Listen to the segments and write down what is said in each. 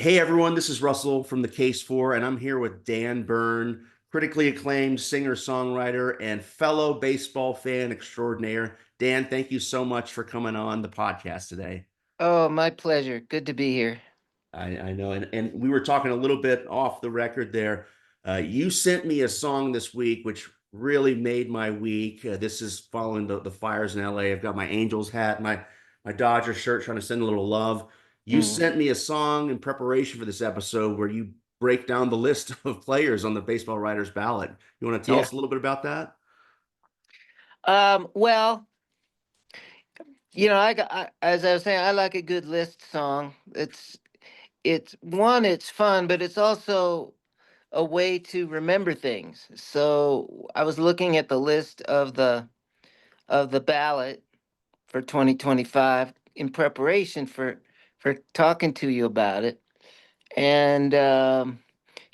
Hey everyone, this is Russell from the Case 4, and I'm here with Dan Bern, critically acclaimed singer-songwriter and fellow baseball fan extraordinaire. Dan, thank you so much for coming on the podcast today. Oh, my pleasure. Good to be here. I know, and we were talking a little bit off the record there. You sent me a song this week, which really made my week. This is following the fires in LA. I've got my Angels hat, my Dodger shirt, trying to send a little love. You Mm, sent me a song in preparation for this episode where you break down the list of players on the baseball writers ballot. You want to tell yeah. us a little bit about that? Well, as I was saying, I like a good list song. It's fun, but it's also a way to remember things. So I was looking at the list of the ballot for 2025 in preparation for talking to you about it. And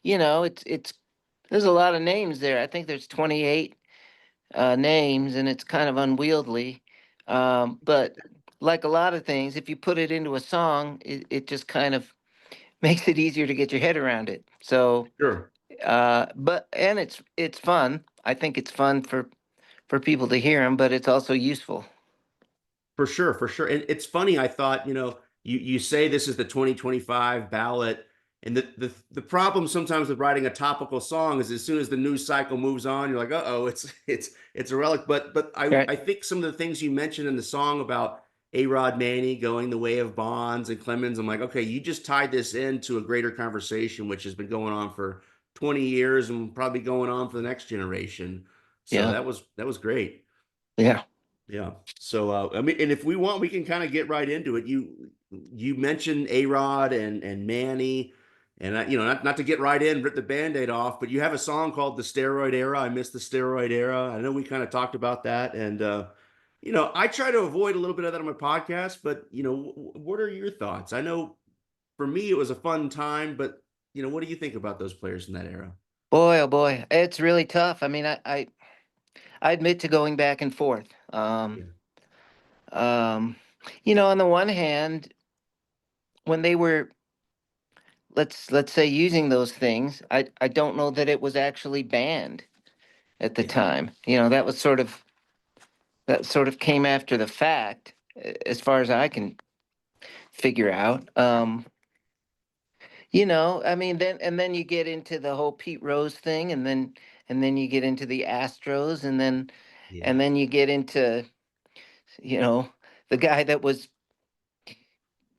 it's there's a lot of names there. I think there's 28 names, and it's kind of unwieldy. But like a lot of things, if you put it into a song, it just kind of makes it easier to get your head around it. So, Sure. but it's fun. I think it's fun for people to hear them, but it's also useful. For sure, for sure. And it's funny, I thought, you say this is the 2025 ballot, and the problem sometimes with writing a topical song is as soon as the news cycle moves on, you're like, uh-oh, it's a relic. But I Right. I think some of the things you mentioned in the song about A-Rod Manny going the way of Bonds and Clemens, I'm like, okay, you just tied this into a greater conversation, which has been going on for 20 years and probably going on for the next generation. So Yeah. that was great. Yeah. Yeah. So I mean, and if we want, we can kind of get right into it. You mentioned A-Rod and Manny, and not to get right in, rip the Band-Aid off, but you have a song called The Steroid Era. I miss the steroid era. I know we kind of talked about that. And I try to avoid a little bit of that on my podcast, but what are your thoughts? I know for me it was a fun time, but what do you think about those players in that era? Boy, oh boy, it's really tough. I mean, I admit to going back and forth. Yeah. Um, on the one hand, when they were let's say using those things, I don't know that it was actually banned at the Yeah. time. That sort of came after the fact, as far as I can figure out. I mean, then you get into the whole Pete Rose thing, and then you get into the Astros, and then Yeah. and then you get into you know the guy that was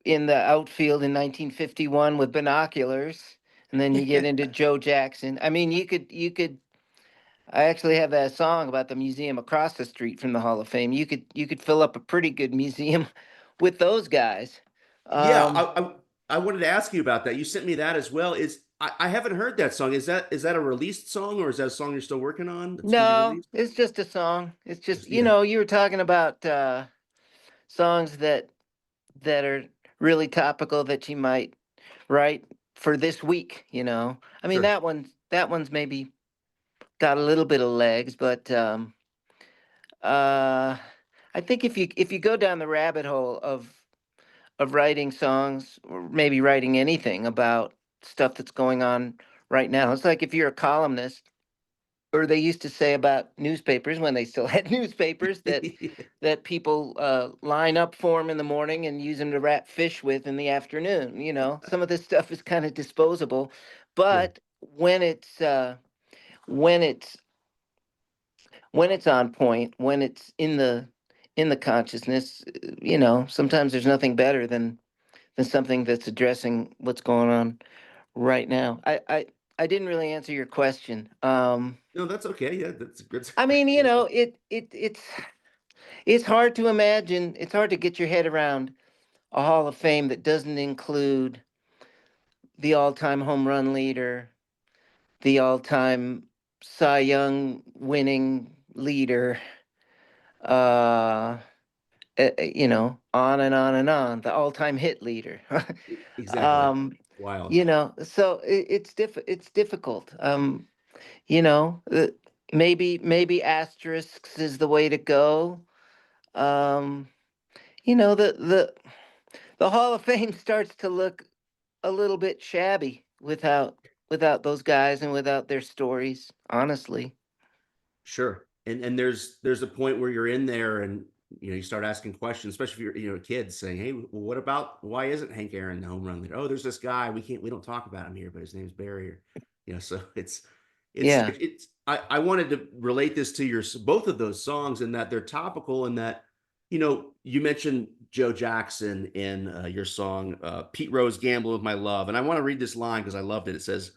in the outfield in 1951 with binoculars, and then you get into Joe Jackson. I mean, you could. I actually have that song about the museum across the street from the Hall of Fame. You could fill up a pretty good museum with those guys. Yeah, Um, I wanted to ask you about that. You sent me that as well. I haven't heard that song. Is that a released song or is that a song you're still working on that's going to be no, released? it's just a song. It's just Yeah, you were talking about songs that are really topical that you might write for this week. I mean sure. that one's maybe got a little bit of legs, but uh, I think if you go down the rabbit hole of writing songs, or maybe writing anything about stuff that's going on right now, it's like if you're a columnist, or they used to say about newspapers when they still had newspapers, that people line up for them in the morning and use them to wrap fish with in the afternoon. Some of this stuff is kind of disposable, Yeah. but when it's when it's on point, when it's in the consciousness, sometimes there's nothing better than something that's addressing what's going on right now. I didn't really answer your question. No, that's okay. Yeah, that's good. I mean, Yeah. it's hard to imagine. It's hard to get your head around a Hall of Fame that doesn't include the all-time home run leader, the all-time Cy Young winning leader, uh, on and on and on, the all-time hit leader. Exactly. um, Wild. so it's difficult. You know, uh, maybe asterisks is the way to go. Um, the Hall of Fame starts to look a little bit shabby without those guys and without their stories, honestly. Sure. And there's a point where you're in there and you start asking questions, especially if you're kids saying, "Hey, well, what about why isn't Hank Aaron the home run leader? Oh, there's this guy we don't talk about him here, but his name's Barry." Or, so Yeah. I wanted to relate this to your both of those songs in that they're topical and that you mentioned Joe Jackson in your song Pete Rose Gamble with My Love, and I want to read this line because I loved it. It says,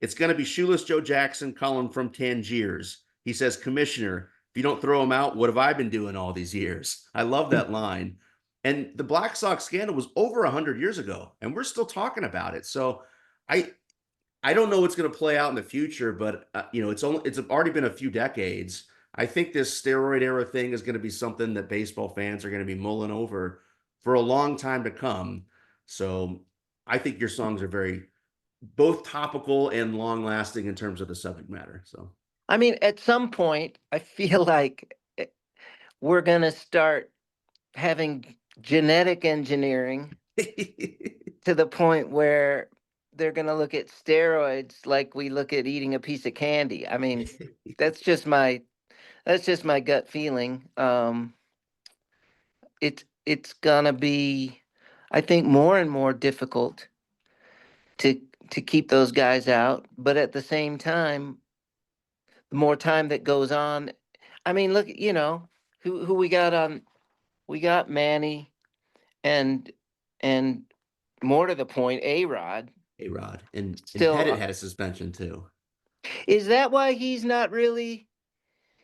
"It's going to be shoeless Joe Jackson calling from Tangiers. He says, Commissioner, if you don't throw him out, what have I been doing all these years?" I love that line. And the Black Sox scandal was over 100 years ago, and we're still talking about it. So I I don't know what's going to play out in the future, but it's already been a few decades. I think this steroid era thing is going to be something that baseball fans are going to be mulling over for a long time to come. So I think your songs are very both topical and long lasting in terms of the subject matter. So I mean, at some point, I feel like we're going to start having genetic engineering to the point where they're going to look at steroids like we look at eating a piece of candy. I mean, that's just my that's just my gut feeling. It's going to be, I think, more and more difficult to to keep those guys out, but at the same time, the more time that goes on, I mean, look, who we got on. We got Manny and and more to the point, A Rod. A Rod and Still, Pettit had a suspension too. is that why he's not really?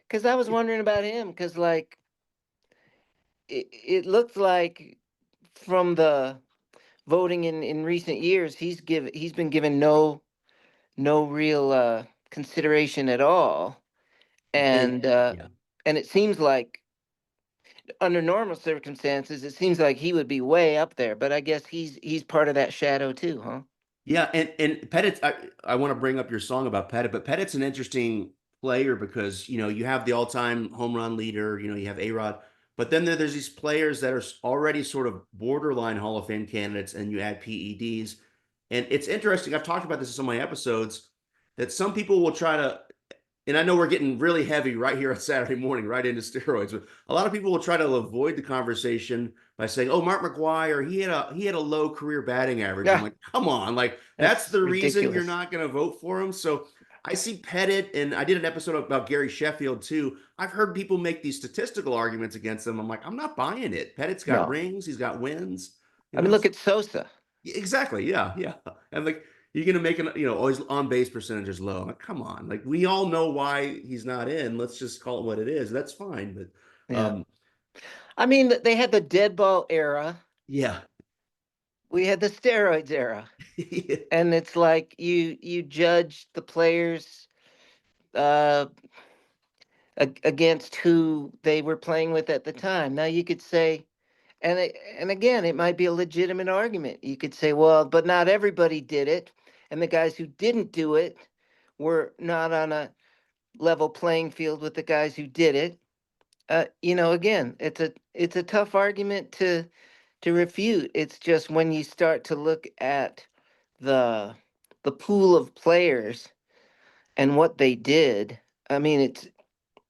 Because I was wondering about him. Because like it looked like from the voting in recent years, he's been given no real consideration at all, And and yeah. and it seems like under normal circumstances, it seems like he would be way up there. But I guess he's part of that shadow too, huh? Yeah, and Pettit's I want to bring up your song about Pettit, but Pettit's an interesting player because you have the all-time home run leader, you have A-Rod, but then there's these players that are already sort of borderline Hall of Fame candidates, and you add PEDs. And it's interesting, I've talked about this in some of my episodes, that some people will try to, and I know we're getting really heavy right here on Saturday morning, right into steroids, but a lot of people will try to avoid the conversation by saying, "Oh, Mark McGwire, he had a low career batting average." I'm Yeah, like, "Come on, like that's that's the reason you're ridiculous. not going to vote for him." So I see Pettit, and I did an episode about Gary Sheffield too. I've heard people make these statistical arguments against them. I'm like, I'm not buying it. Pettit's got No, rings, he's got wins, I mean, look so at Sosa. exactly. Yeah, yeah. And like you're gonna make an always on base percentage is low. I'm like, come on. Like we all know why he's not in. Let's just call it what it is. That's fine. But Yeah, I mean, they had the dead ball era. yeah. We had the steroids era, and it's like you judge the players uh, against who they were playing with at the time. Now you could say, and again, it might be a legitimate argument. You could say, well, but not everybody did it, and the guys who didn't do it were not on a level playing field with the guys who did it. Again, it's a tough argument to refute. It's just when you start to look at the the pool of players and what they did. I mean,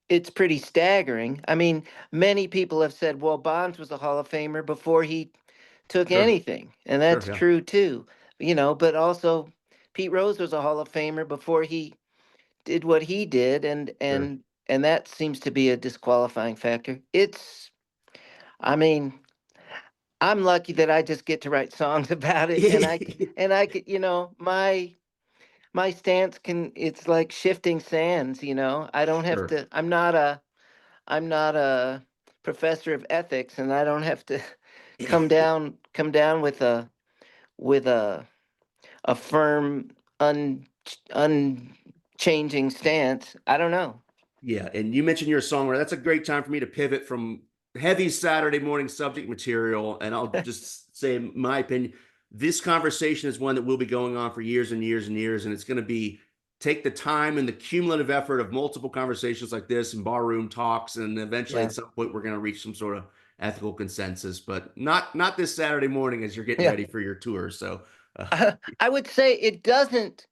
it's pretty staggering. I mean, many people have said, well, Bonds was a Hall of Famer before he took Sure. anything, and Sure. that's Yeah. true too. But also Pete Rose was a Hall of Famer before he did what he did, and Sure. and and that seems to be a disqualifying factor. I mean, I'm lucky that I just get to write songs about it, and I could, my stance can, it's like shifting sands. I don't have Sure. to. I'm not a professor of ethics, and I don't have to come down with a firm unchanging stance. I don't know. Yeah, and you mentioned you're a songwriter. That's a great time for me to pivot from heavy Saturday morning subject material. And I'll just say, my opinion, this conversation is one that will be going on for years and years and years. And it's going to be take the time and the cumulative effort of multiple conversations like this and barroom talks. And eventually Yeah, at some point, we're going to reach some sort of ethical consensus, but not this Saturday morning as you're getting yeah. ready for your tour. So I would say it doesn't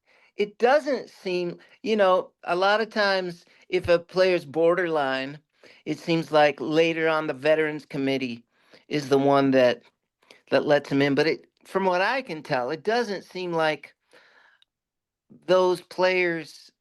seem, a lot of times if a player's borderline, it seems like later on the veterans committee is the one that lets him in. But from what I can tell, it doesn't seem like those players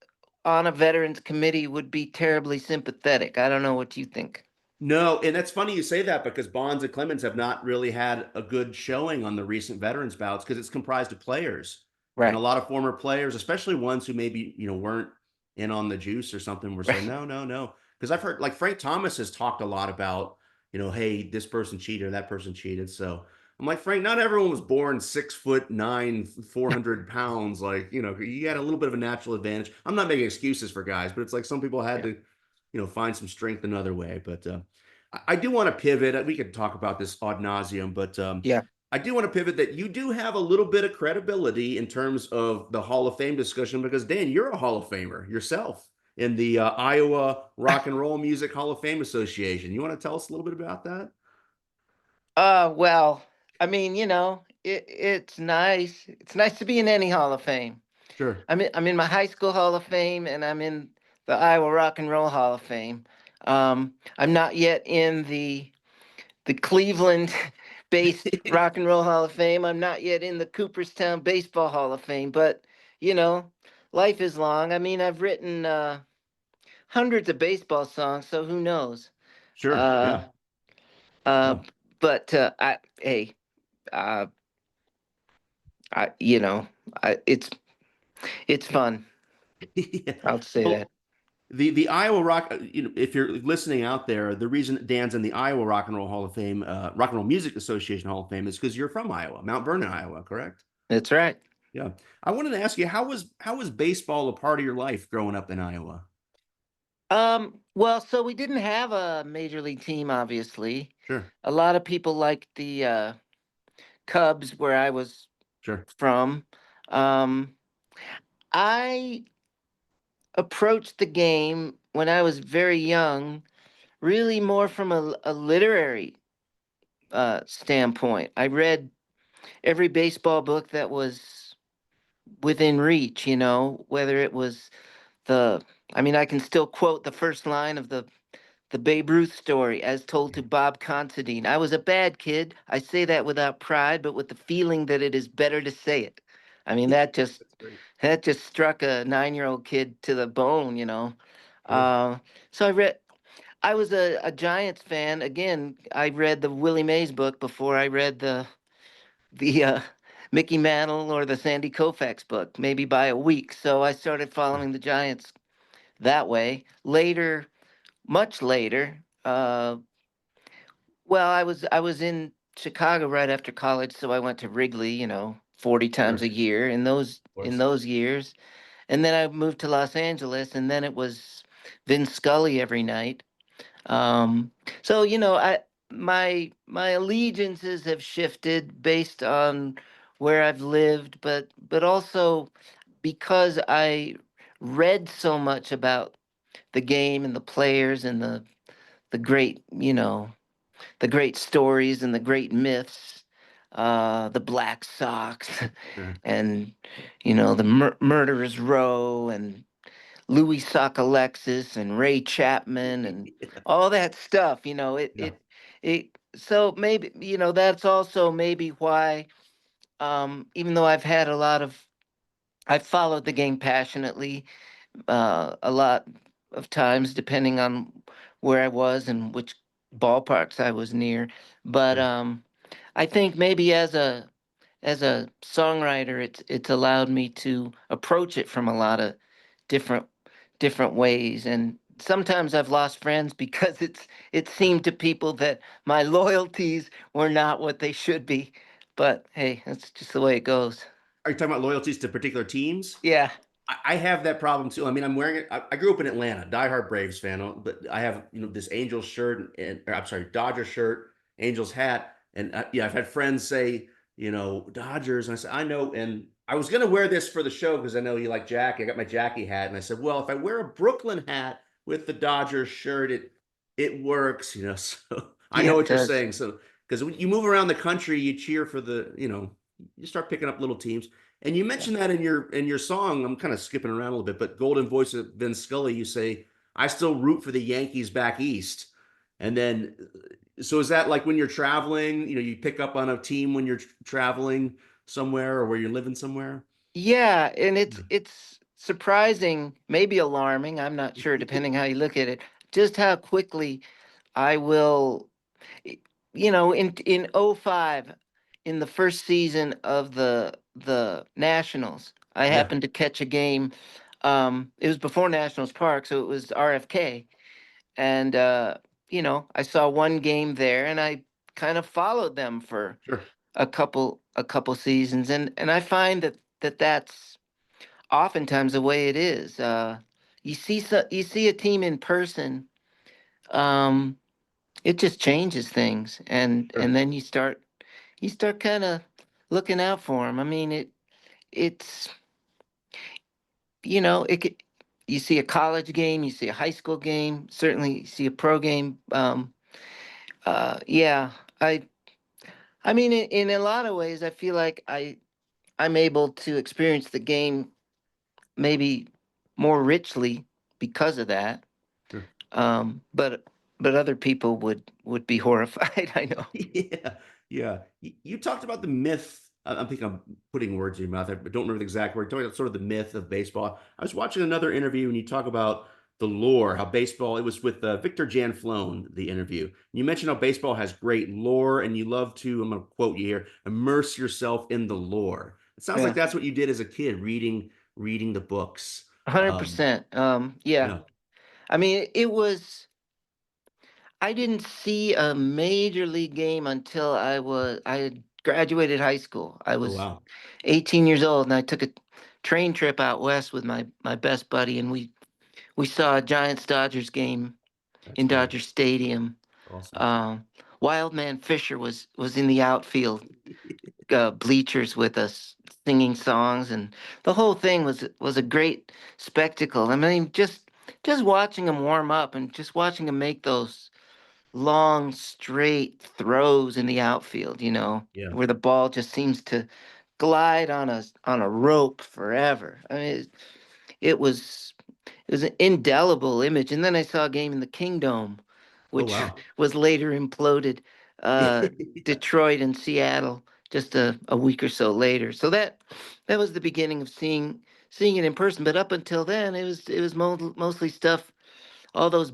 on a veterans committee would be terribly sympathetic. I don't know what you think. No, and that's funny you say that because Bonds and Clemens have not really had a good showing on the recent veterans bouts because it's comprised of players and a Right. lot of former players, especially ones who maybe, weren't in on the juice or something, were saying, Right. no, no, no. Because I've heard like Frank Thomas has talked a lot about, hey, this person cheated or that person cheated. So I'm like, Frank, not everyone was born 6'9", 400 pounds. Like, you had a little bit of a natural advantage. I'm not making excuses for guys, but it's like some people had Yeah. to find some strength another way. But I do want to pivot. We could talk about this ad nauseum, but Yeah. I do want to pivot that you do have a little bit of credibility in terms of the Hall of Fame discussion because Dan, you're a Hall of Famer yourself in the Iowa Rock and Roll Music Hall of Fame Association. You want to tell us a little bit about that? Well, I mean, it's nice. It's nice to be in any Hall of Fame. Sure, I'm in my high school Hall of Fame, and I'm in the Iowa Rock and Roll Hall of Fame. I'm not yet in the Cleveland based Rock and Roll Hall of Fame. I'm not yet in the Cooperstown Baseball Hall of Fame, but you know, life is long. I mean, I've written hundreds of baseball songs, so who knows? sure, Uh, yeah, uh, no. but hey, uh, I, you know, it's fun. Yeah. I'll say Well, that. the Iowa Rock, if you're listening out there, the reason Dan's in the Iowa Rock and Roll Hall of Fame, Rock and Roll Music Association Hall of Fame, is because you're from Iowa, Mount Vernon, Iowa, correct? That's right. Yeah. I wanted to ask you, how was baseball a part of your life growing up in Iowa? Well, so we didn't have a major league team, obviously. Sure, A lot of people liked the Cubs, where I was sure, from. Um, I approached the game when I was very young, really more from a literary standpoint. I read every baseball book that was within reach, whether it was the, I mean, I can still quote the first line of the Babe Ruth story as told to Bob Considine. I was a bad kid. I say that without pride, but with the feeling that it is better to say it. I mean, that just that's great. that just struck a 9-year-old kid to the bone. Sure, Uh, so I was a Giants fan. Again, I read the Willie Mays book before I read the Mickey Mantle or the Sandy Koufax book, maybe by a week. So I started sure, following the Giants that way. Later, much later, well, I was in Chicago right after college, so I went to Wrigley, 40 times sure, a year in those of in course. those years. And then I moved to Los Angeles, and then it was Vin Scully every night. Um, so my allegiances have shifted based on where I've lived, but also because I read so much about the game and the players and the great, the great stories and the great myths, the Black Sox, Sure. and the Murderers Row and Louis Alexis and Ray Chapman and all that stuff. Yeah, It. So maybe that's also maybe why, even though I've followed the game passionately, a lot of times, depending on where I was and which ballparks I was near. But sure. I think maybe as a songwriter, it's allowed me to approach it from a lot of different different ways. And sometimes I've lost friends because it seemed to people that my loyalties were not what they should be. But hey, that's just the way it goes. Are you talking about loyalties to particular teams? Yeah, I have that problem too. I mean, I'm wearing it. I grew up in Atlanta, diehard Braves fan, but I have this Angels shirt and or, I'm sorry, Dodger shirt, Angels hat, and yeah, I've had friends say Dodgers, and I said I know, and I was gonna wear this for the show because I know you like Jackie. I got my Jackie hat, and I said, well, if I wear a Brooklyn hat with the Dodgers shirt, it works. So I yeah, know it what you're does. saying. So because when you move around the country, you cheer for the you start picking up little teams. And you mentioned that in your song. I'm kind of skipping around a little bit, but Golden Voice of Vin Scully, you say, "I still root for the Yankees back east." And then, so is that like when you're traveling? You pick up on a team when you're traveling somewhere or where you're living somewhere. Yeah, and Yeah. it's surprising, maybe alarming, I'm not sure, depending how you look at it, just how quickly I will, y- in '05, in the first season of the Nationals, I Yeah, happened to catch a game. It was before Nationals Park, so it was RFK, and I saw one game there, and I kind of followed them for sure, a couple seasons, and I find that's oftentimes the way it is. You see a team in person, um, it just changes things, and sure. then you start kind of looking out for them. I mean, it's it could, you see a college game, you see a high school game, certainly you see a pro game. Yeah, I I mean, in a lot of ways, I feel like I'm able to experience the game maybe more richly because of that. Sure. But other people would be horrified. I know. Yeah, yeah. You talked about the myth. I think I'm putting words in your mouth. I don't remember the exact word. Talking about sort of the myth of baseball. I was watching another interview and you talk about the lore, how baseball. It was with Victor Janflone, the interview. You mentioned how baseball has great lore, and you love to. I'm going to quote you here: immerse yourself in the lore. It sounds like Yeah, that's what you did as a kid, reading the books. Um, 100%. Yeah. yeah. I mean, it was. I didn't see a major league game until I had graduated high school. I Oh was wow, 18 years old, and I took a train trip out west with my best buddy, and we saw a Giants Dodgers game that's in cool. Dodger Stadium. Awesome. Um, Wildman Fisher was in the outfield bleachers with us singing songs, and the whole thing was a great spectacle. I mean, just watching him warm up and just watching him make those long straight throws in the outfield, Yeah. where the ball just seems to glide on a rope forever. I mean, it was an indelible image. And then I saw a game in the Kingdome, Oh which wow. was later imploded, uh, Yeah. Detroit and Seattle, just a week or so later. So that was the beginning of seeing it in person. But up until then, it was mostly stuff, all those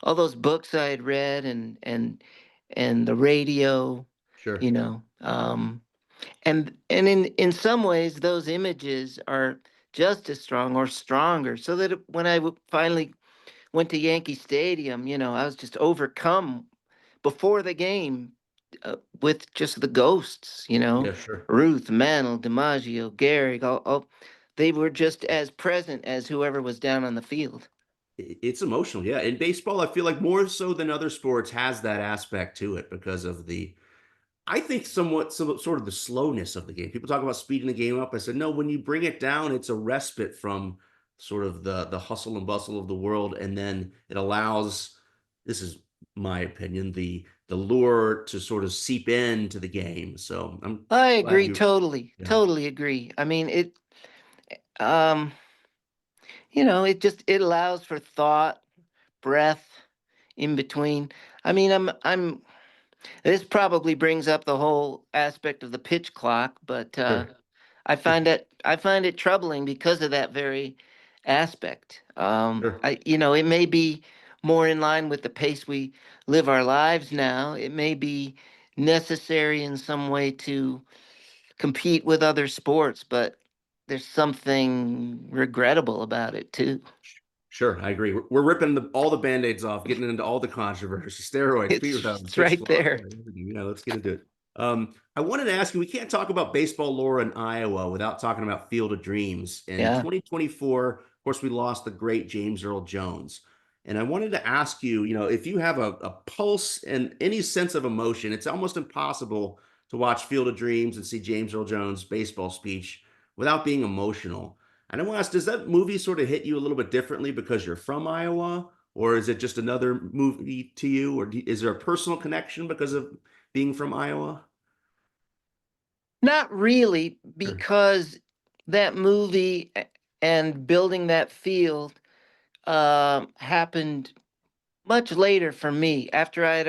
all those books I had read, and the radio, you Sure. know. And in some ways, those images are just as strong or stronger. So that when I finally went to Yankee Stadium, I was just overcome before the game, with just the ghosts, Yeah, sure. Ruth, Mantle, DiMaggio, Gehrig, all they were just as present as whoever was down on the field. It's emotional. Yeah. In baseball, I feel like more so than other sports has that aspect to it because of I think some sort of the slowness of the game. People talk about speeding the game up. I said, no, when you bring it down, it's a respite from sort of the hustle and bustle of the world. And then it allows, this is my opinion, the lure to sort of seep into the game. So I'm I glad agree you, totally, yeah, totally agree. I mean, um, it allows for thought, breath in between. I mean, this probably brings up the whole aspect of the pitch clock, but sure. I find it troubling because of that very aspect. Sure. It may be more in line with the pace we live our lives now. It may be necessary in some way to compete with other sports, but there's something regrettable about it too. Sure, I agree. We're ripping all the band-aids off, getting into all the controversy, steroids, speed It's pitch right clock. there. Yeah, let's get into it. I wanted to ask you, we can't talk about baseball lore in Iowa without talking about Field of Dreams. In Yeah. 2024, of course, we lost the great James Earl Jones. And I wanted to ask you, if you have a pulse and any sense of emotion, it's almost impossible to watch Field of Dreams and see James Earl Jones' baseball speech without being emotional. And I want to ask, does that movie sort of hit you a little bit differently because you're from Iowa? Or is it just another movie to you? Or is there a personal connection because of being from Iowa? Not really, Sure, because that movie and building that field happened much later for me after I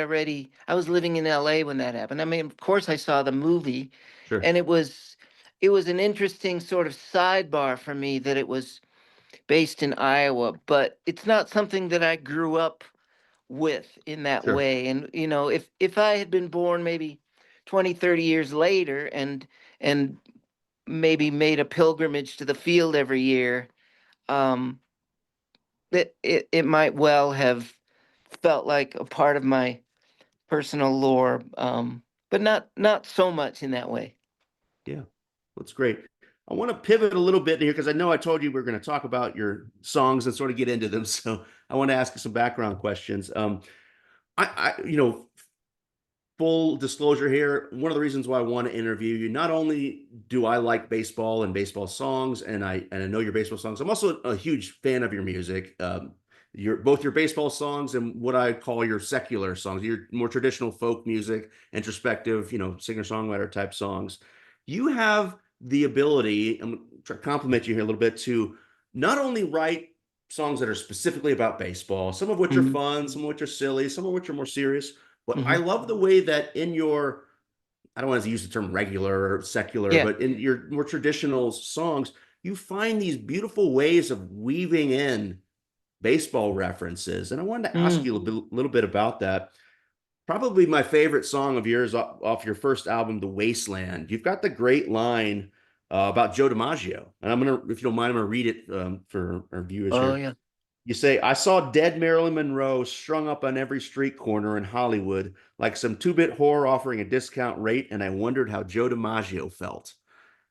was living in LA when that happened. I mean, of course I saw the movie, sure, and it was an interesting sort of sidebar for me that it was based in Iowa, but it's not something that I grew up with in that sure. way. And if I had been born maybe 20, 30 years later and maybe made a pilgrimage to the field every year, um it might well have felt like a part of my personal lore, but not so much in that way. Yeah, that's great. I want to pivot a little bit here because I know I told you we are going to talk about your songs and sort of get into them. So I want to ask you some background questions. Full disclosure here, one of the reasons why I want to interview you, not only do I like baseball and baseball songs, and I know your baseball songs, I'm also a huge fan of your music. Your both your baseball songs and what I call your secular songs, your more traditional folk music, introspective, singer-songwriter type songs. You have the ability, I'm going to compliment you here a little bit, to not only write songs that are specifically about baseball, some of which are Hmm. fun, some of which are silly, some of which are more serious, but I Hmm. love the way that in your, I don't want to use the term regular or secular, Yeah. but in your more traditional songs, you find these beautiful ways of weaving in baseball references. And I wanted to ask Mm. you little bit about that. Probably my favorite song of yours off your first album, The Wasteland. You've got the great line about Joe DiMaggio. And if you don't mind, I'm going to read it for our viewers Oh, here. yeah. You say, I saw dead Marilyn Monroe strung up on every street corner in Hollywood like some two-bit whore offering a discount rate, and I wondered how Joe DiMaggio felt.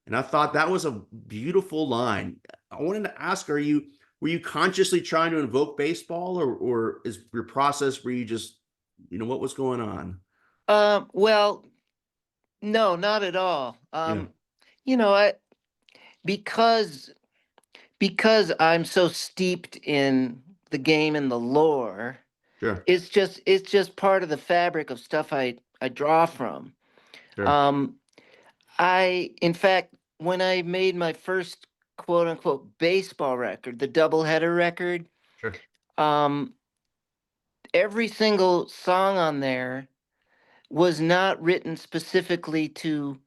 And I thought that was a beautiful line. I wanted to ask, were you consciously trying to invoke baseball, or is your process where you just, what was going on? Well, no, not at all. Yeah, I because because I'm so steeped in the game and the lore, sure, it's just part of the fabric of stuff I draw from. sure, Um, in fact, when I made my first quote unquote baseball record, the Doubleheader record, sure, um, every single song on there was not written specifically to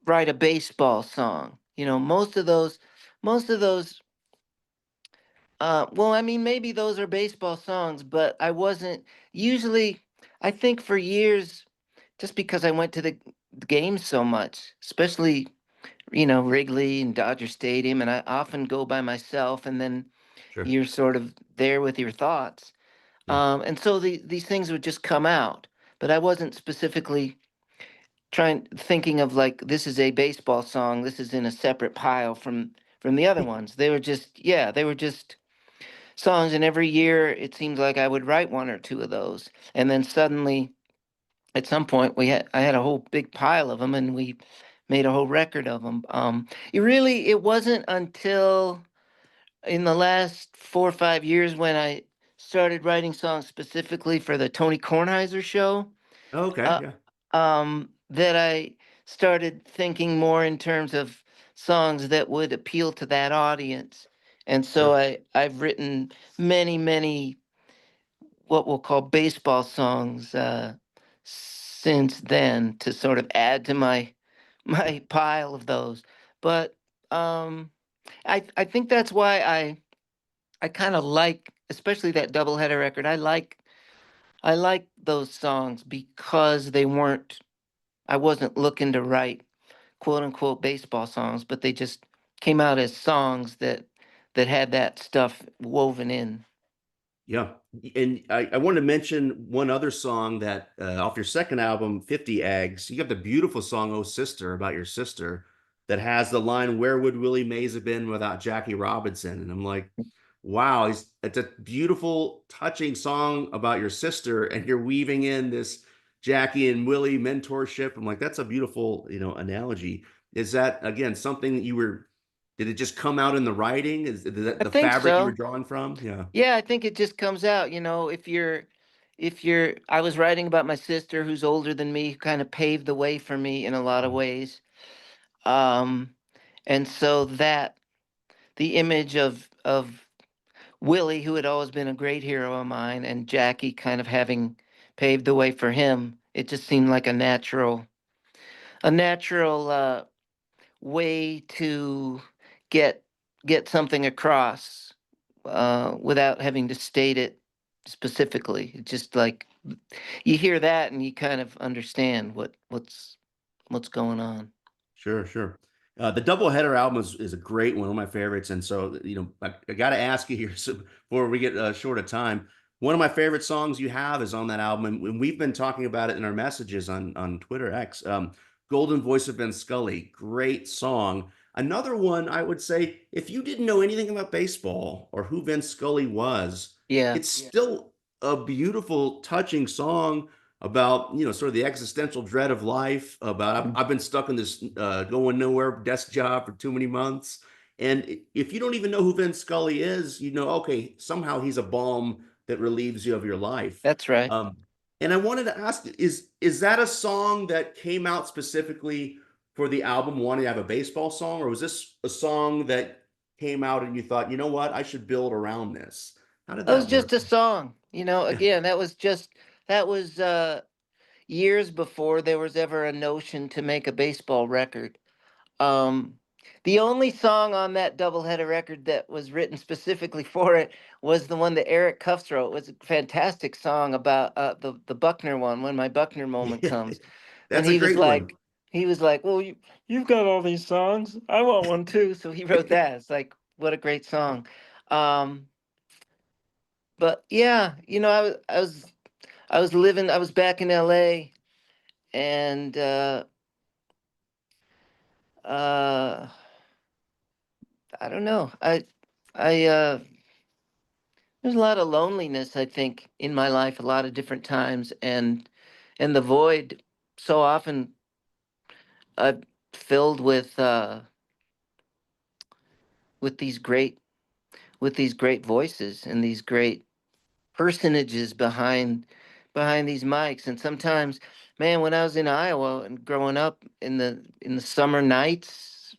write a baseball song. Most of those, well, I mean, maybe those are baseball songs, but I wasn't usually, I think for years, just because I went to the games so much, especially Wrigley and Dodger Stadium, and I often go by myself, and then sure, you're sort of there with your thoughts. yeah, And so these things would just come out, but I wasn't specifically thinking of like this is a baseball song. This is in a separate pile from the other ones. They were just songs, and every year it seems like I would write one or two of those, and then suddenly at some point I had a whole big pile of them, and we made a whole record of them. It wasn't until in the last 4 or 5 years when I started writing songs specifically for the Tony Kornheiser Show, okay, uh, yeah, that I started thinking more in terms of songs that would appeal to that audience. And so sure, I've written many, many what we'll call baseball songs since then to sort of add to my pile of those. But um, I think that's why I kind of like, especially that doubleheader record. I like those songs because they weren't. I wasn't looking to write quote unquote baseball songs, but they just came out as songs that had that stuff woven in. yeah. And I wanted to mention one other song that off your second album, 50 Eggs. You got the beautiful song "Oh Sister" about your sister that has the line, "Where would Willie Mays have been without Jackie Robinson?" And I'm like, wow, it's a beautiful, touching song about your sister, and you're weaving in this Jackie and Willie mentorship. I'm like, that's a beautiful, analogy. Is that again something that did it just come out in the writing? Is that I the think fabric you were so. drawing from? Yeah, Yeah, I think it just comes out. If you're I was writing about my sister who's older than me, who kind of paved the way for me in a lot of ways. Um, and so that the image of Willie, who had always been a great hero of mine, and Jackie kind of having paved the way for him, it just seemed like a natural way to get get something across without having to state it specifically. It's just like you hear that and you kind of understand what's going on. Sure, sure. The Doubleheader album is a great one of my favorites. And so, I got to ask you here so before we get short of time. One of my favorite songs you have is on that album, and we've been talking about it in our messages on Twitter X. Golden Voice of Ben Scully, great song. Another one I would say, if you didn't know anything about baseball or who Vince Scully was, Yeah, it's still a beautiful, touching song about sort of the existential dread of life. About I've been stuck in this going nowhere desk job for too many months, and if you don't even know who Vince Scully is, okay, somehow he's a balm that relieves you of your life. that's right. um, and I wanted to ask, is that a song that came out specifically for the album wanting to have a baseball song, or was this a song that came out and you thought, you know what, I should build around this? How did That was that just work? a song. Again, that was years before there was ever a notion to make a baseball record. Um, the only song on that Doubleheader record that was written specifically for it was the one that Eric Cuffs wrote. It was a fantastic song about the Buckner one, when my Buckner moment comes. And That's a great one. he was like, well, you've got all these songs. I want one too. So he wrote that. It's like, what a great song. Um, but yeah, I was back in LA, and uh I don't know. I there's a lot of loneliness, I think, in my life, a lot of different times, and the void so often I've filled with these great with these great voices and these great personages behind these mics. And sometimes, man, when I was in Iowa and growing up in the summer nights,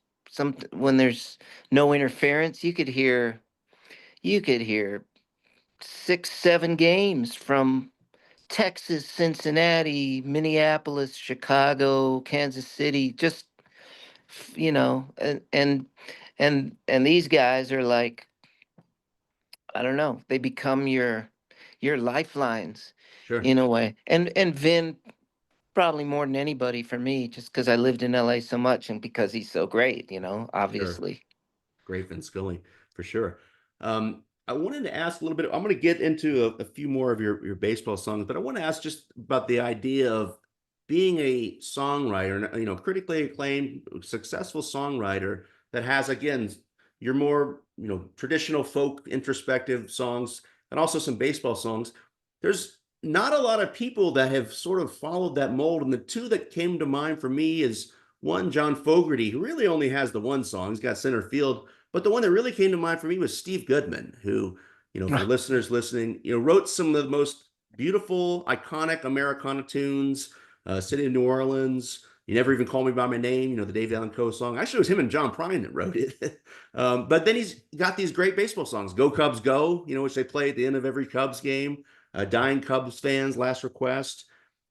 when there's no interference, you could hear 6, 7 games from Texas, Cincinnati, Minneapolis, Chicago, Kansas City, just and these guys are like, I don't know, they become your lifelines Sure, in a way. And Vin probably more than anybody for me, just because I lived in LA so much and because he's so great, sure. obviously. Great Vin Scully, for sure. I wanted to ask a little bit. I'm going to get into a few more of your baseball songs, but I want to ask just about the idea of being a songwriter, critically acclaimed, successful songwriter that has, again, your more, traditional folk introspective songs and also some baseball songs. There's not a lot of people that have sort of followed that mold. And the two that came to mind for me is one, John Fogerty, who really only has the one song. He's got center field. But the one that really came to mind for me was Steve Goodman, who, for listeners listening, wrote some of the most beautiful, iconic Americana tunes, City of New Orleans, You Never Even Call Me By My Name, the Dave Allan Coe song. Actually, it was him and John Prine that wrote it. But then he's got these great baseball songs, Go Cubs Go, which they play at the end of every Cubs game, Dying Cubs Fans, Last Request.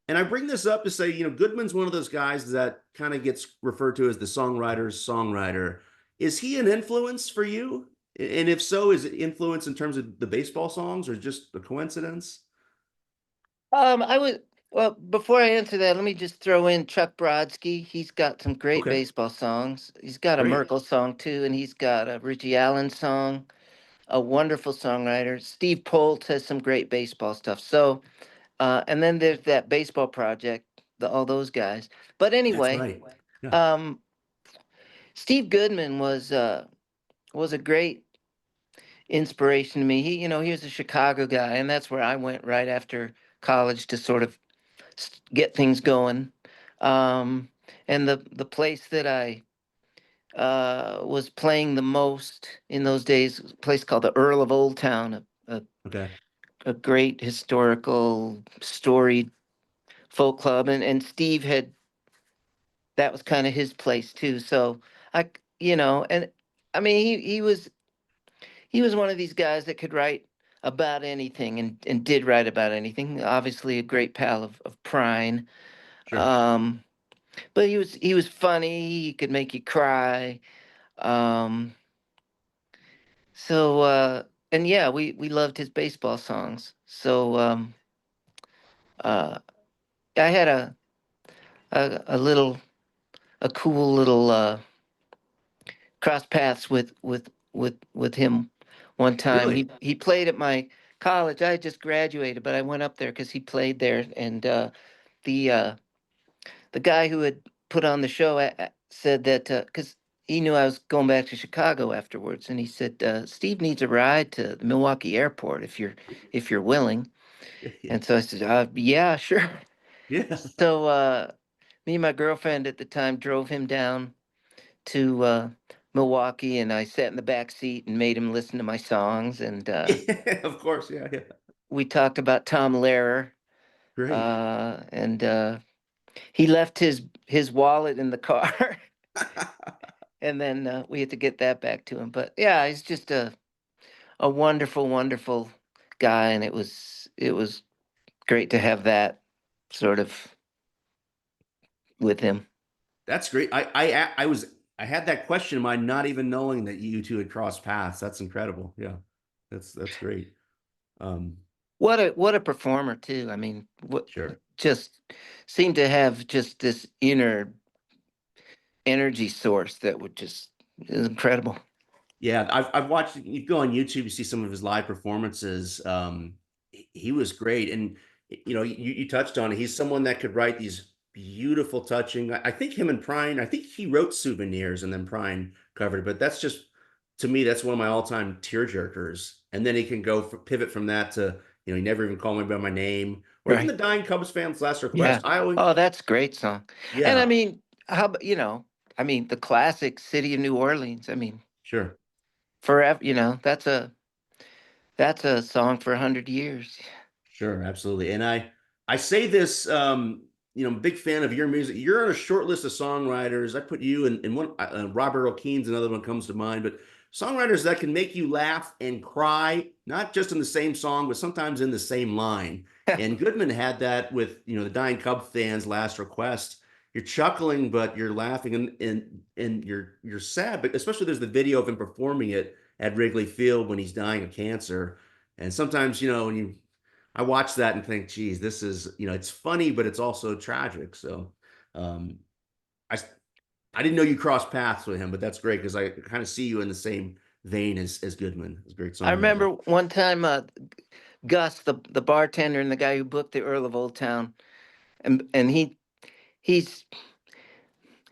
And I bring this up to say, Goodman's one of those guys that kind of gets referred to as the songwriter's songwriter. Is he an influence for you? And if so, is it influence in terms of the baseball songs or just a coincidence? I would Well, before I answer that, let me just throw in Chuck Brodsky. He's got some great Okay, baseball songs. He's got a great. Merkel song too, and he's got a Richie Allen song. A wonderful songwriter. Steve Polt has some great baseball stuff. So, and then there's that baseball project, all those guys. But That's anyway, right. Yeah. um, Steve Goodman was a great inspiration to me. He was a Chicago guy, and that's where I went right after college to sort of get things going. Um, and the place that I was playing the most in those days was a place called the Earl of Old Town, a Okay. a great historical story folk club, and Steve had that was kind of his place too. So and I mean he was one of these guys that could write about anything and did write about anything. Obviously, a great pal of Prine. Sure. Um, but he was funny. He could make you cry. Um, and yeah, we loved his baseball songs. So uh, I had a little a cool little cross paths with him one time. Really? He played at my college. I had just graduated, but I went up there because he played there, and the uh, the guy who had put on the show said that because he knew I was going back to Chicago afterwards, and he said Steve needs a ride to the Milwaukee airport if you're willing. Yeah. And so I said, yeah, sure. Yeah. So me and my girlfriend at the time drove him down to Milwaukee, and I sat in the back seat and made him listen to my songs, and Yeah, of course. Yeah, yeah. we talked about Tom Lehrer, Great. and he left his wallet in the car, and then we had to get that back to him. But yeah, he's just a wonderful, wonderful guy, and it was great to have that sort of with him. That's great. I had that question in mind, not even knowing that you two had crossed paths. That's incredible. Yeah. That's great. Um, What a performer too. I mean, what sure. just seemed to have just this inner energy source that would just is incredible. Yeah, I've watched. You go on YouTube, you see some of his live performances. He was great, and you touched on it. He's someone that could write these beautiful, touching. I think him and Prine. I think he wrote "Souvenirs" and then Prine covered it. But that's just to me, that's one of my all-time tearjerkers. And then he can pivot from that to he never even called me by my name, or even Right. the Dying Cubs fans' last request. Yeah. I always, Oh, that's a great song. And I yeah, mean, I mean, the classic City of New Orleans. I mean, sure. forever, that's a song for 100 years. Sure, absolutely. And I say this, I'm a big fan of your music. You're on a short list of songwriters. I put you in one. Robert O'Keen's another one comes to mind, but songwriters that can make you laugh and cry, not just in the same song, but sometimes in the same line. And Goodman had that with the Dying Cub fans' last request. You're chuckling, but you're laughing, and you're sad. But especially there's the video of him performing it at Wrigley Field when he's dying of cancer. And sometimes, when I watch that and think, geez, this is, it's funny, but it's also tragic. So um, I, I didn't know you crossed paths with him, but that's great because I kind of see you in the same vein as Goodman, as a great I songwriter. remember one time Gus, the bartender and the guy who booked the Earl of Old Town, and he's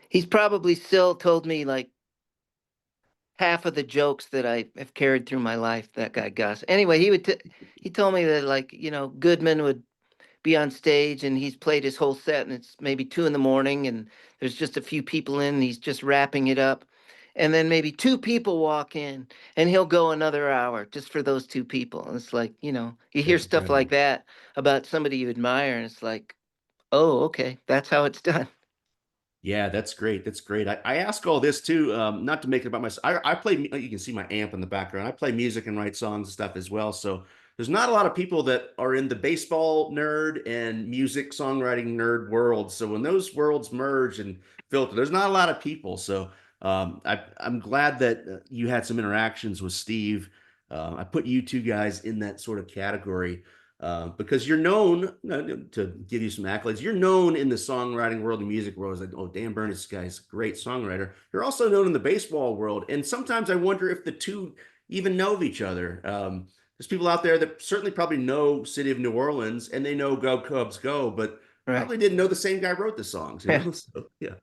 he's probably still told me like half of the jokes that I have carried through my life. That guy Gus. Anyway, he told me that like Goodman would be on stage and he's played his whole set and it's maybe 2 in the morning and there's just a few people in and he's just wrapping it up. And then maybe two people walk in and he'll go another hour just for those two people. And it's like, you hear That's stuff like incredible. that about somebody you admire and it's like, oh, okay, that's how it's done. Yeah, that's great. That's great. I ask all this too, not to make it about myself. I play, you can see my amp in the background. I play music and write songs and stuff as well. So there's not a lot of people that are in the baseball nerd and music songwriting nerd world. So when those worlds merge and filter, there's not a lot of people. So I'm glad that you had some interactions with Steve. I put you two guys in that sort of category because you're known to give you some accolades. You're known in the songwriting world, the music world, as like, oh, Dan Bern, this guy's a great songwriter. You're also known in the baseball world, and sometimes I wonder if the two even know of each other. There's people out there that certainly probably know City of New Orleans and they know Go Cubs Go, but Right. probably didn't know the same guy wrote the songs. Yeah. So yeah,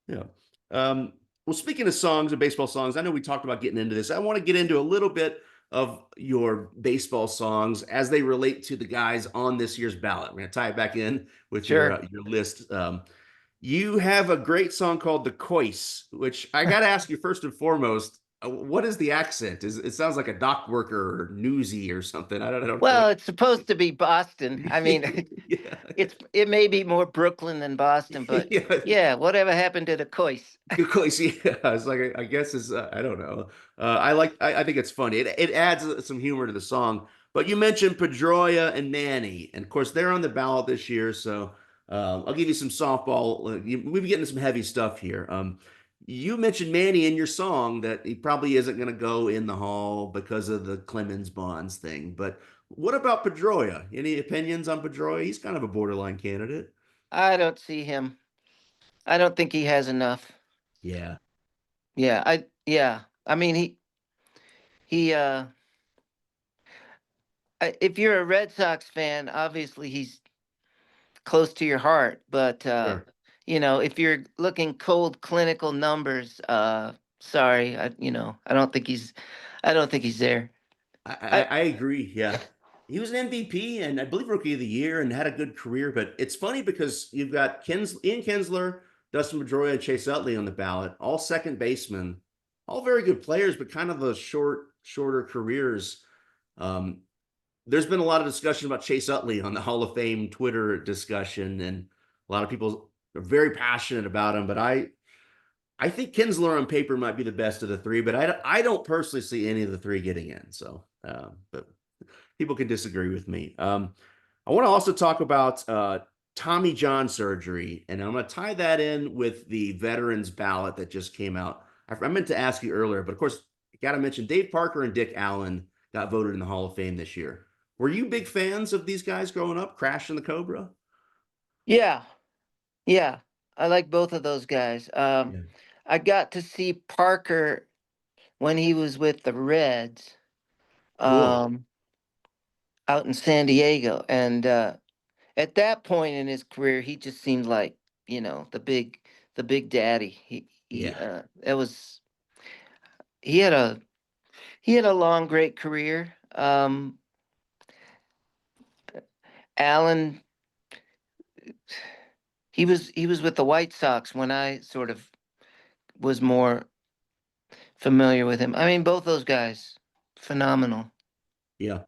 yeah. Well, speaking of songs and baseball songs, I know we talked about getting into this. I want to get into a little bit of your baseball songs as they relate to the guys on this year's ballot. We're going to tie it back in with Sure. your list. You have a great song called "The Cois," which I got to ask you first and foremost. What is the accent? Is it sounds like a dock worker or newsy or something? I don't know Well, what. it's supposed to be Boston. I mean, Yeah, it may be more Brooklyn than Boston, but yeah. yeah, whatever happened to the cois? Of course, yeah. It's like I guess it's I don't know. I think it's funny. It adds some humor to the song. But you mentioned Pedroia and Manny, and of course they're on the ballot this year. So I'll give you some softball. We've been getting some heavy stuff here. You mentioned Manny in your song that he probably isn't going to go in the hall because of the Clemens Bonds thing. But what about Pedroia? Any opinions on Pedroia? He's kind of a borderline candidate. I don't see him. I don't think he has enough. Yeah, Yeah. I mean, he if you're a Red Sox fan, obviously he's close to your heart, but sure. if you're looking cold clinical numbers, sorry, I don't think he's there. I I agree. Yeah. He was an MVP and I believe rookie of the year and had a good career. But it's funny because you've got Ian Kinsler, Dustin Pedroia, and Chase Utley on the ballot, all second basemen, all very good players, but kind of the shorter careers. Um, there's been a lot of discussion about Chase Utley on the Hall of Fame Twitter discussion, and a lot of people are very passionate about him. But I think Kinsler on paper might be the best of the three, but I don't personally see any of the three getting in. So, but people can disagree with me. I want to also talk about Tommy John surgery, and I'm going to tie that in with the veterans ballot that just came out. I meant to ask you earlier, but of course, got to mention Dave Parker and Dick Allen got voted in the Hall of Fame this year. Were you big fans of these guys growing up? Crash and the Cobra? Yeah, yeah, I like both of those guys. Yeah. I got to see Parker when he was with the Reds, Cool. um, out in San Diego, and at that point in his career, he just seemed like the big daddy. He Yeah. it was he had a he had a long great career. Allen, he was with the White Sox when I sort of was more familiar with him. I mean, both those guys, phenomenal. Yeah.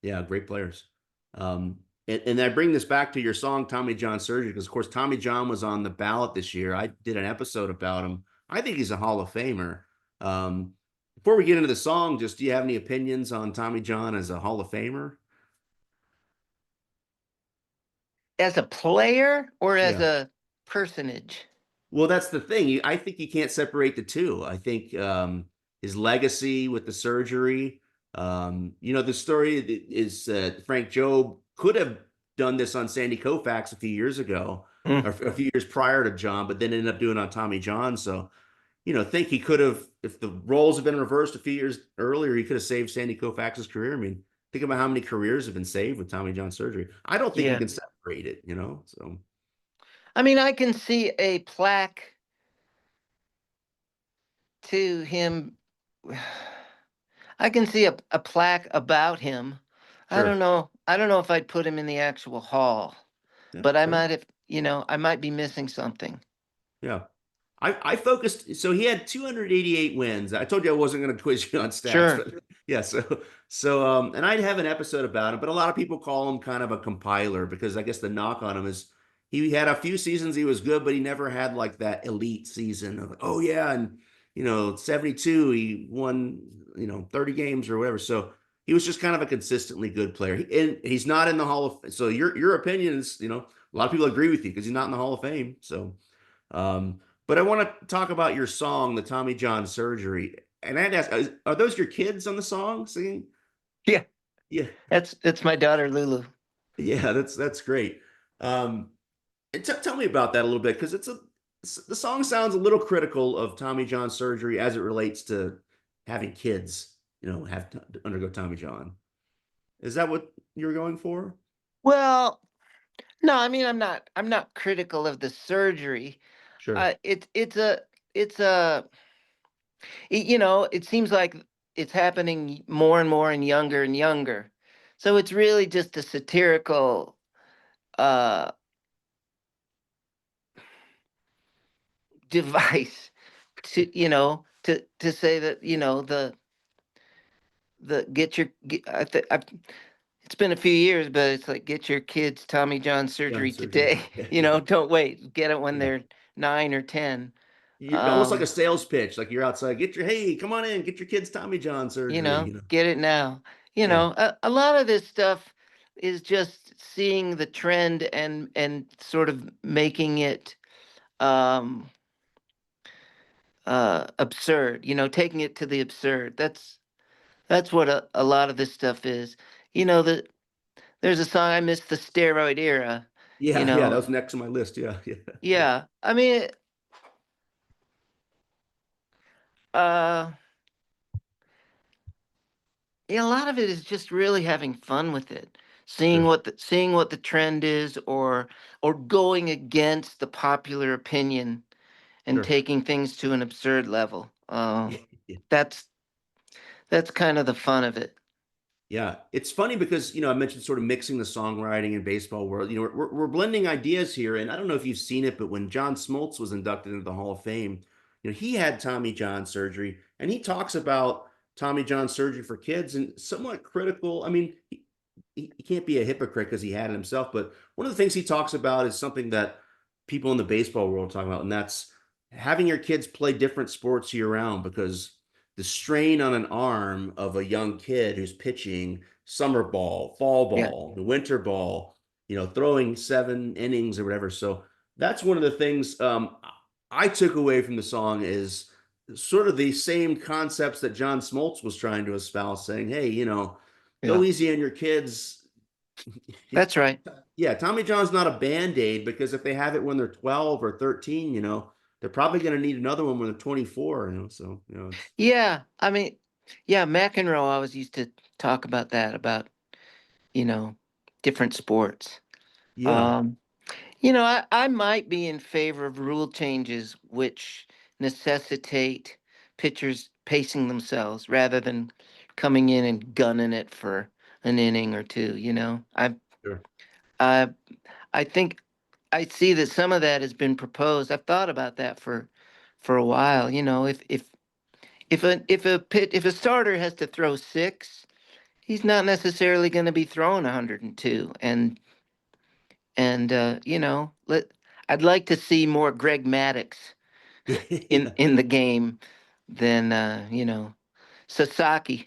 Yeah, great players. Um, and I bring this back to your song, Tommy John Surgery, because of course Tommy John was on the ballot this year. I did an episode about him. I think he's a Hall of Famer. Um, before we get into the song, just do you have any opinions on Tommy John as a Hall of Famer? As a player or as Yeah. a personage? Well, that's the thing. I think you can't separate the two. I think his legacy with the surgery. The story is Frank Jobe could have done this on Sandy Koufax a few years ago, or Mm, a few years prior to John, but then ended up doing it on Tommy John. So, think he could have, if the roles had been reversed a few years earlier, he could have saved Sandy Koufax's career. I mean, think about how many careers have been saved with Tommy John surgery. I don't think you yeah. can separate it. So I mean, I can see a plaque to him. I can see a plaque about him. I don't sure. know. I don't know if I'd put him in the actual hall, Yeah, but I fair. might have, I might be missing something. Yeah. I focused, so he had 288 wins. I told you I wasn't going to quiz you on stats, Sure. but yeah, so and I'd have an episode about him, but a lot of people call him kind of a compiler because I guess the knock on him is he had a few seasons he was good, but he never had like that elite season of oh yeah, and 72 he won, 30 games or whatever. So he was just kind of a consistently good player. And he's not in the Hall of so your opinion is, a lot of people agree with you because he's not in the Hall of Fame. So but I want to talk about your song, the Tommy John Surgery. And I had to ask, are those your kids on the song singing? Yeah, Yeah, that's my daughter Lulu. yeah, that's great. Um, and tell me about that a little bit because the song sounds a little critical of Tommy John surgery as it relates to having kids, have to undergo Tommy John. Is that what you're going for? Well, no, I mean I'm not critical of the surgery. Sure. It's a it seems like it's happening more and more and younger. So it's really just a satirical uh device to to say that, the get your it's been a few years, but it's like get your kids Tommy John John surgery surgery. today. Yeah, yeah, Don't wait. Get it when yeah. they're 9 or 10. You're almost like a Um, sales pitch. Like you're outside, hey, come on in, get your kids Tommy John surgery. get it now. Yeah, A lot of this stuff is just seeing the trend and sort of making it um absurd, taking it to the absurd. That's what a lot of this stuff is. That there's a song I miss the steroid era, you yeah, yeah. That know. was next on my list. Yeah, yeah, yeah, Yeah. I mean, uh yeah, a lot of it is just really having fun with it. sure, Seeing what the trend is, or going against the popular opinion and sure. taking things to an absurd level. Yeah, yeah. That's that's kind of the fun of it. Yeah, it's funny because I mentioned sort of mixing the songwriting and baseball world. We're blending ideas here, and I don't know if you've seen it, but when John Smoltz was inducted into the Hall of Fame, he had Tommy John surgery, and he talks about Tommy John surgery for kids and somewhat critical. I mean, he can't be a hypocrite because he had it himself, but one of the things he talks about is something that people in the baseball world talk about, and that's having your kids play different sports year round because the strain on an arm of a young kid who's pitching summer ball, fall Yeah. ball, the winter ball, throwing 7 innings or whatever. So that's one of the things I took away from the song is sort of the same concepts that John Smoltz was trying to espouse, saying, hey, go Yeah. easy on your kids. That's right. Yeah, Tommy John's not a band-aid because if they have it when they're 12 or 13, they're probably going to need another one when they're 24, so, it's Yeah. I mean, yeah, McEnroe always used to talk about that, about, you know, different sports. yeah, Um, I might be in favor of rule changes which necessitate pitchers pacing themselves rather than coming in and gunning it for an inning or two. sure. I I think I see that some of that has been proposed. I've thought about that for a while. If a starter has to throw six, he's not necessarily going to be throwing 102. Let I'd like to see more Greg Maddux in Yeah. in the game than Sasaki.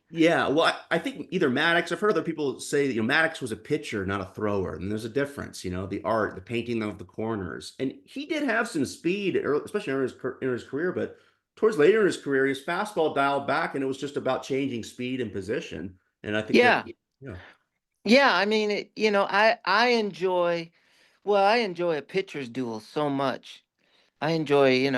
Yeah, well, I think either Maddox, I've heard other people say that, Maddox was a pitcher, not a thrower. And there's a difference, the art, the painting of the corners. And he did have some speed, especially in his career, but towards later in his career, his fastball dialed back and it was just about changing speed and position. And I think that, Yeah, yeah, yeah. I mean, I enjoy a pitcher's duel so much. I enjoy,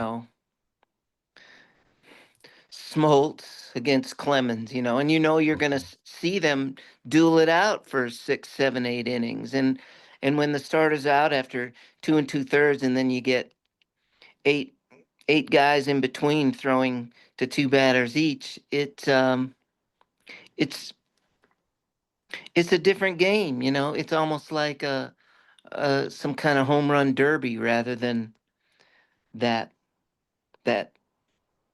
Smoltz against Clemens, and you're oh, gonna see them duel it out for 6, 7, 8 innings, and when the starter's out after 2 2/3, and then you get eight eight guys in between throwing to two batters each, it's it's a different game. It's almost like some kind of home run derby rather than that that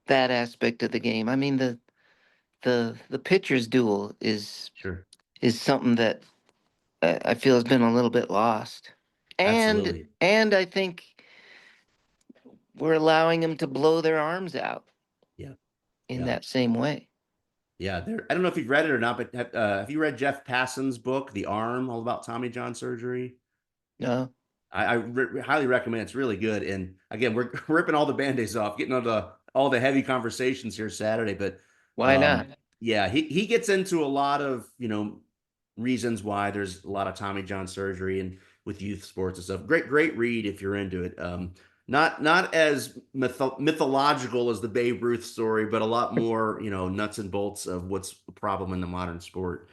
that aspect of the game. I mean, the pitcher's duel sure. is something that I feel has been a little bit lost. And Absolutely. and I think we're allowing them to blow their arms out Yeah. in Yeah. that same way. Yeah. I don't know if you've read it or not, but have you read Jeff Passan's book, The Arm, all about Tommy John surgery? No, I highly recommend it. It's really good. And again, we're ripping all the band-aids off, getting on all the heavy conversations here Saturday. But why not? yeah, he gets into a lot of reasons why there's a lot of Tommy John surgery and with youth sports and stuff. Great read if you're into it. Not as mythological as the Babe Ruth story, but a lot more nuts and bolts of what's a problem in the modern sport.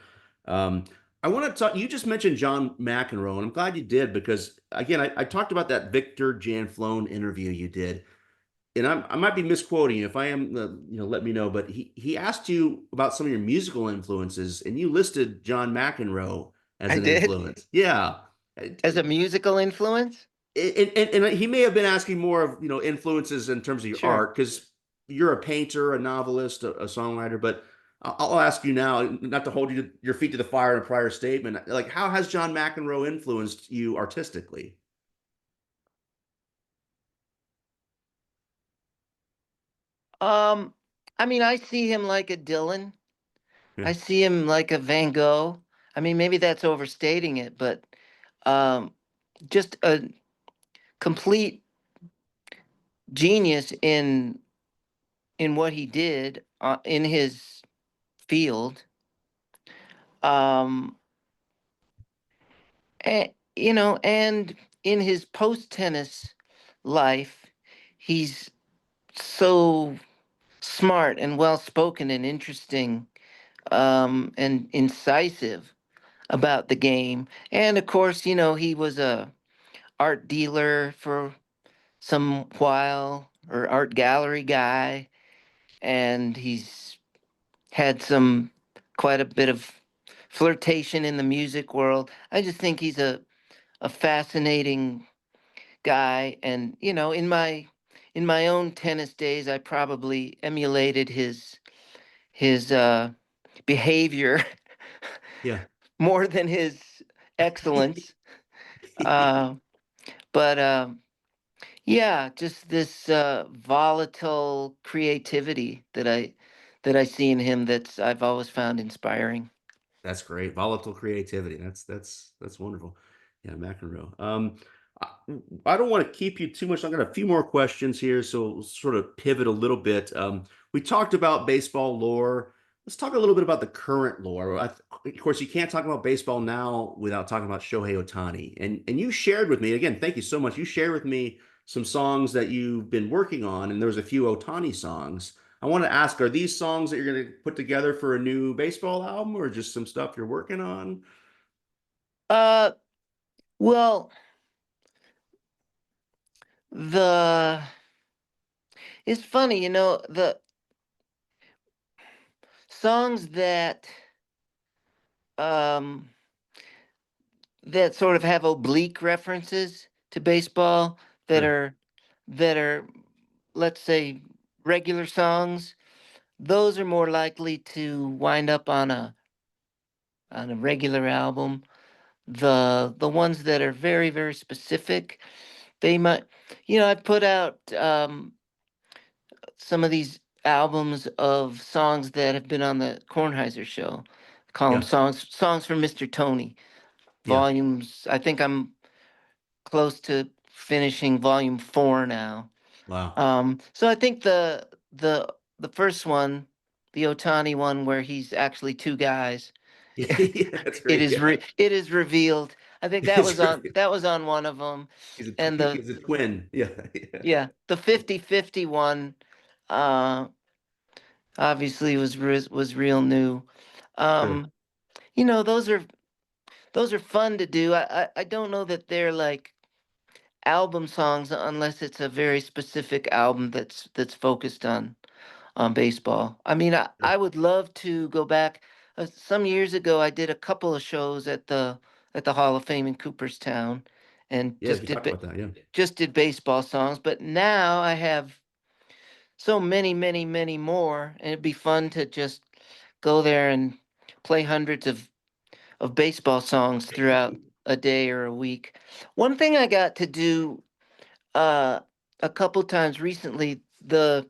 Um, I want to talk. You just mentioned John McEnroe, and I'm glad you did because again, I talked about that Victor Janflone interview you did, and I might be misquoting you. If I am, let me know. But he asked you about some of your musical influences, and you listed John McEnroe as I an did. influence. Yeah, and, As a musical influence? and he may have been asking more of influences in terms of your Sure. art because you're a painter, a novelist, a songwriter, but I'll ask you now, not to hold your feet to the fire in a prior statement. Like, how has John McEnroe influenced you artistically? Um, I mean, I see him like a Dylan. Yeah, I see him like a Van Gogh. I mean, maybe that's overstating it, but um, just a complete genius in what he did in his field. Um, and, and in his post tennis life, he's so smart and well spoken and interesting, and incisive about the game. And of course, he was a art dealer for some while, or art gallery guy, and he's had some quite a bit of flirtation in the music world. I just think he's a fascinating guy. And in my own tennis days, I probably emulated his behavior yeah, more than his excellence. Uh, but yeah, just this volatile creativity that I see in him that's I've always found inspiring. that's great. Volatile creativity. That's wonderful. Yeah, McEnroe. I, I don't want to keep you too much. I've got a few more questions here, so we'll sort of pivot a little bit. We talked about baseball lore. Let's talk a little bit about the current lore. Of course, you can't talk about baseball now without talking about Shohei Ohtani. And you shared with me again. Thank you so much. You shared with me some songs that you've been working on, and there was a few Ohtani songs. I want to ask, are these songs that you're going to put together for a new baseball album or just some stuff you're working on? Uh, well, the it's funny, the songs um that sort of have oblique references to baseball that Sure. are that are let's say regular songs. Those are more likely to wind up on a regular album. The ones that are very, very specific, they might, I put out some of these albums of songs that have been on the Kornheiser Show. Call them Yeah. songs from Mr. Tony. Yeah. Volumes. I think I'm close to finishing volume 4 now. Wow. So I think the first one, the Otani one, where he's actually two guys, Yeah, that's great. Yeah. it is revealed. I think that It's was on great. that was on one of them, and He's a twin. Yeah. Yeah. the 50-50 one, uh, obviously was real new. Sure. Um, those are fun to do. I don't know that they're like album songs unless it's a very specific album that's focused on baseball. I mean, I Sure. would love to go back. Some years ago, I did a couple of shows at the Hall of Fame in Cooperstown, and Yeah, you talked about that. Yeah. just did baseball songs. But now I have so many, many, many more, and it'd be fun to just go there and play hundreds of baseball songs throughout a day or a week. One thing I got to do uh, a couple times recently, the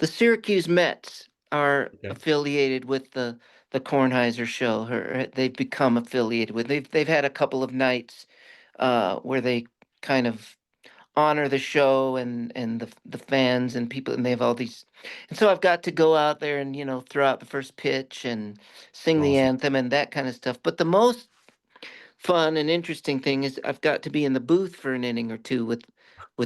Syracuse Mets are Okay. affiliated with the Kornheiser Show, or they've become affiliated with. They've had a couple of nights where they kind of honor the show and the fans and people, and they have all these. And so I've got to go out there and throw out the first pitch and sing the Awesome. anthem and that kind of stuff. But the most fun and interesting thing is I've got to be in the booth for an inning or two with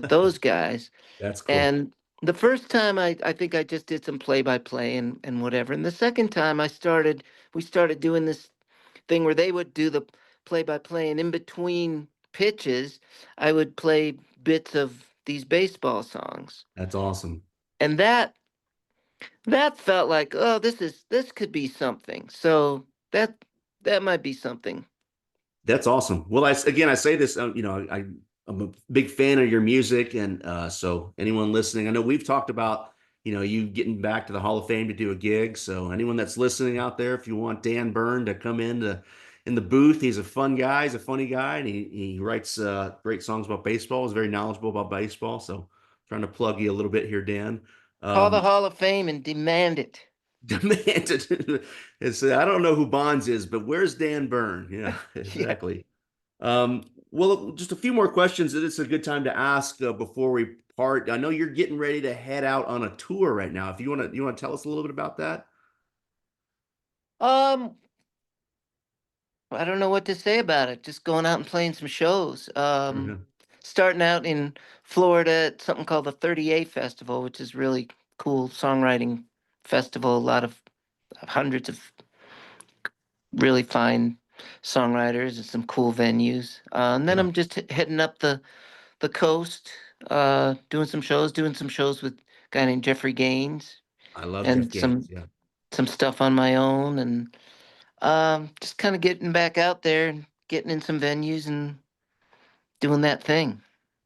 those guys. That's cool. And the first time I think I just did some play by play and whatever. And the second time we started doing this thing where they would do the play by play, and in between pitches, I would play bits of these baseball songs. That's awesome. And that felt like, oh, this could be something. So that might be something. That's awesome. Well, again, I say this, I'm a big fan of your music, and so anyone listening, I know we've talked about, you getting back to the Hall of Fame to do a gig. So anyone that's listening out there, if you want Dan Bern to come in the booth, he's a fun guy, he's a funny guy, and he writes great songs about baseball. He's very knowledgeable about baseball. So trying to plug you a little bit here, Dan. Call the Um, Hall of Fame and demand it. demanded. It's I don't know who Bonds is, but where's Dan Byrne? Yeah, Yeah. exactly. Well, just a few more questions that it's a good time to ask before we part. I know you're getting ready to head out on a tour right now. If you want to tell us a little bit about that? Um, I don't know what to say about it. Just going out and playing some shows. Yeah, Starting out in Florida at something called the 38 Festival, which is really cool songwriting festival. A lot of hundreds of really fine songwriters and some cool venues. And then yeah. I'm just heading up the coast, doing some shows with a guy named Jeffrey Gaines I love Jeff and Gaines. Yeah. some stuff on my own, and just kind of getting back out there and getting in some venues and doing that thing.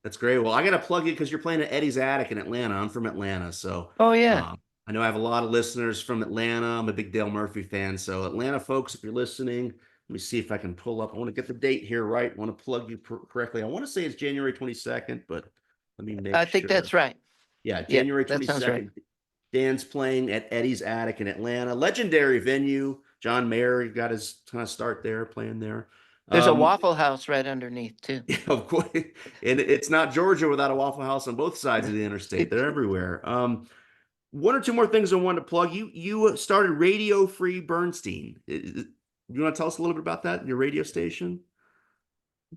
That's great. Well, I got to plug you because you're playing at Eddie's Attic in Atlanta. I'm from Atlanta, so Oh yeah. I know I have a lot of listeners from Atlanta. I'm a big Dale Murphy fan. So, Atlanta folks, if you're listening, let me see if I can pull up. I want to get the date here right. I want to plug you correctly. I want to say it's January 22nd, but let me make I think sure. that's right. Yeah, Yeah, January that sounds right. 22nd. Dan's playing at Eddie's Attic in Atlanta. Legendary venue. John Mayer got his kind of start there, playing there. There's a Um, Waffle House right underneath too. Yeah, of course. And it's not Georgia without a Waffle House on both sides of the interstate. They're everywhere. One or two more things I wanted to plug. You started Radio Free Bernstein. You want to tell us a little bit about that? Your radio station?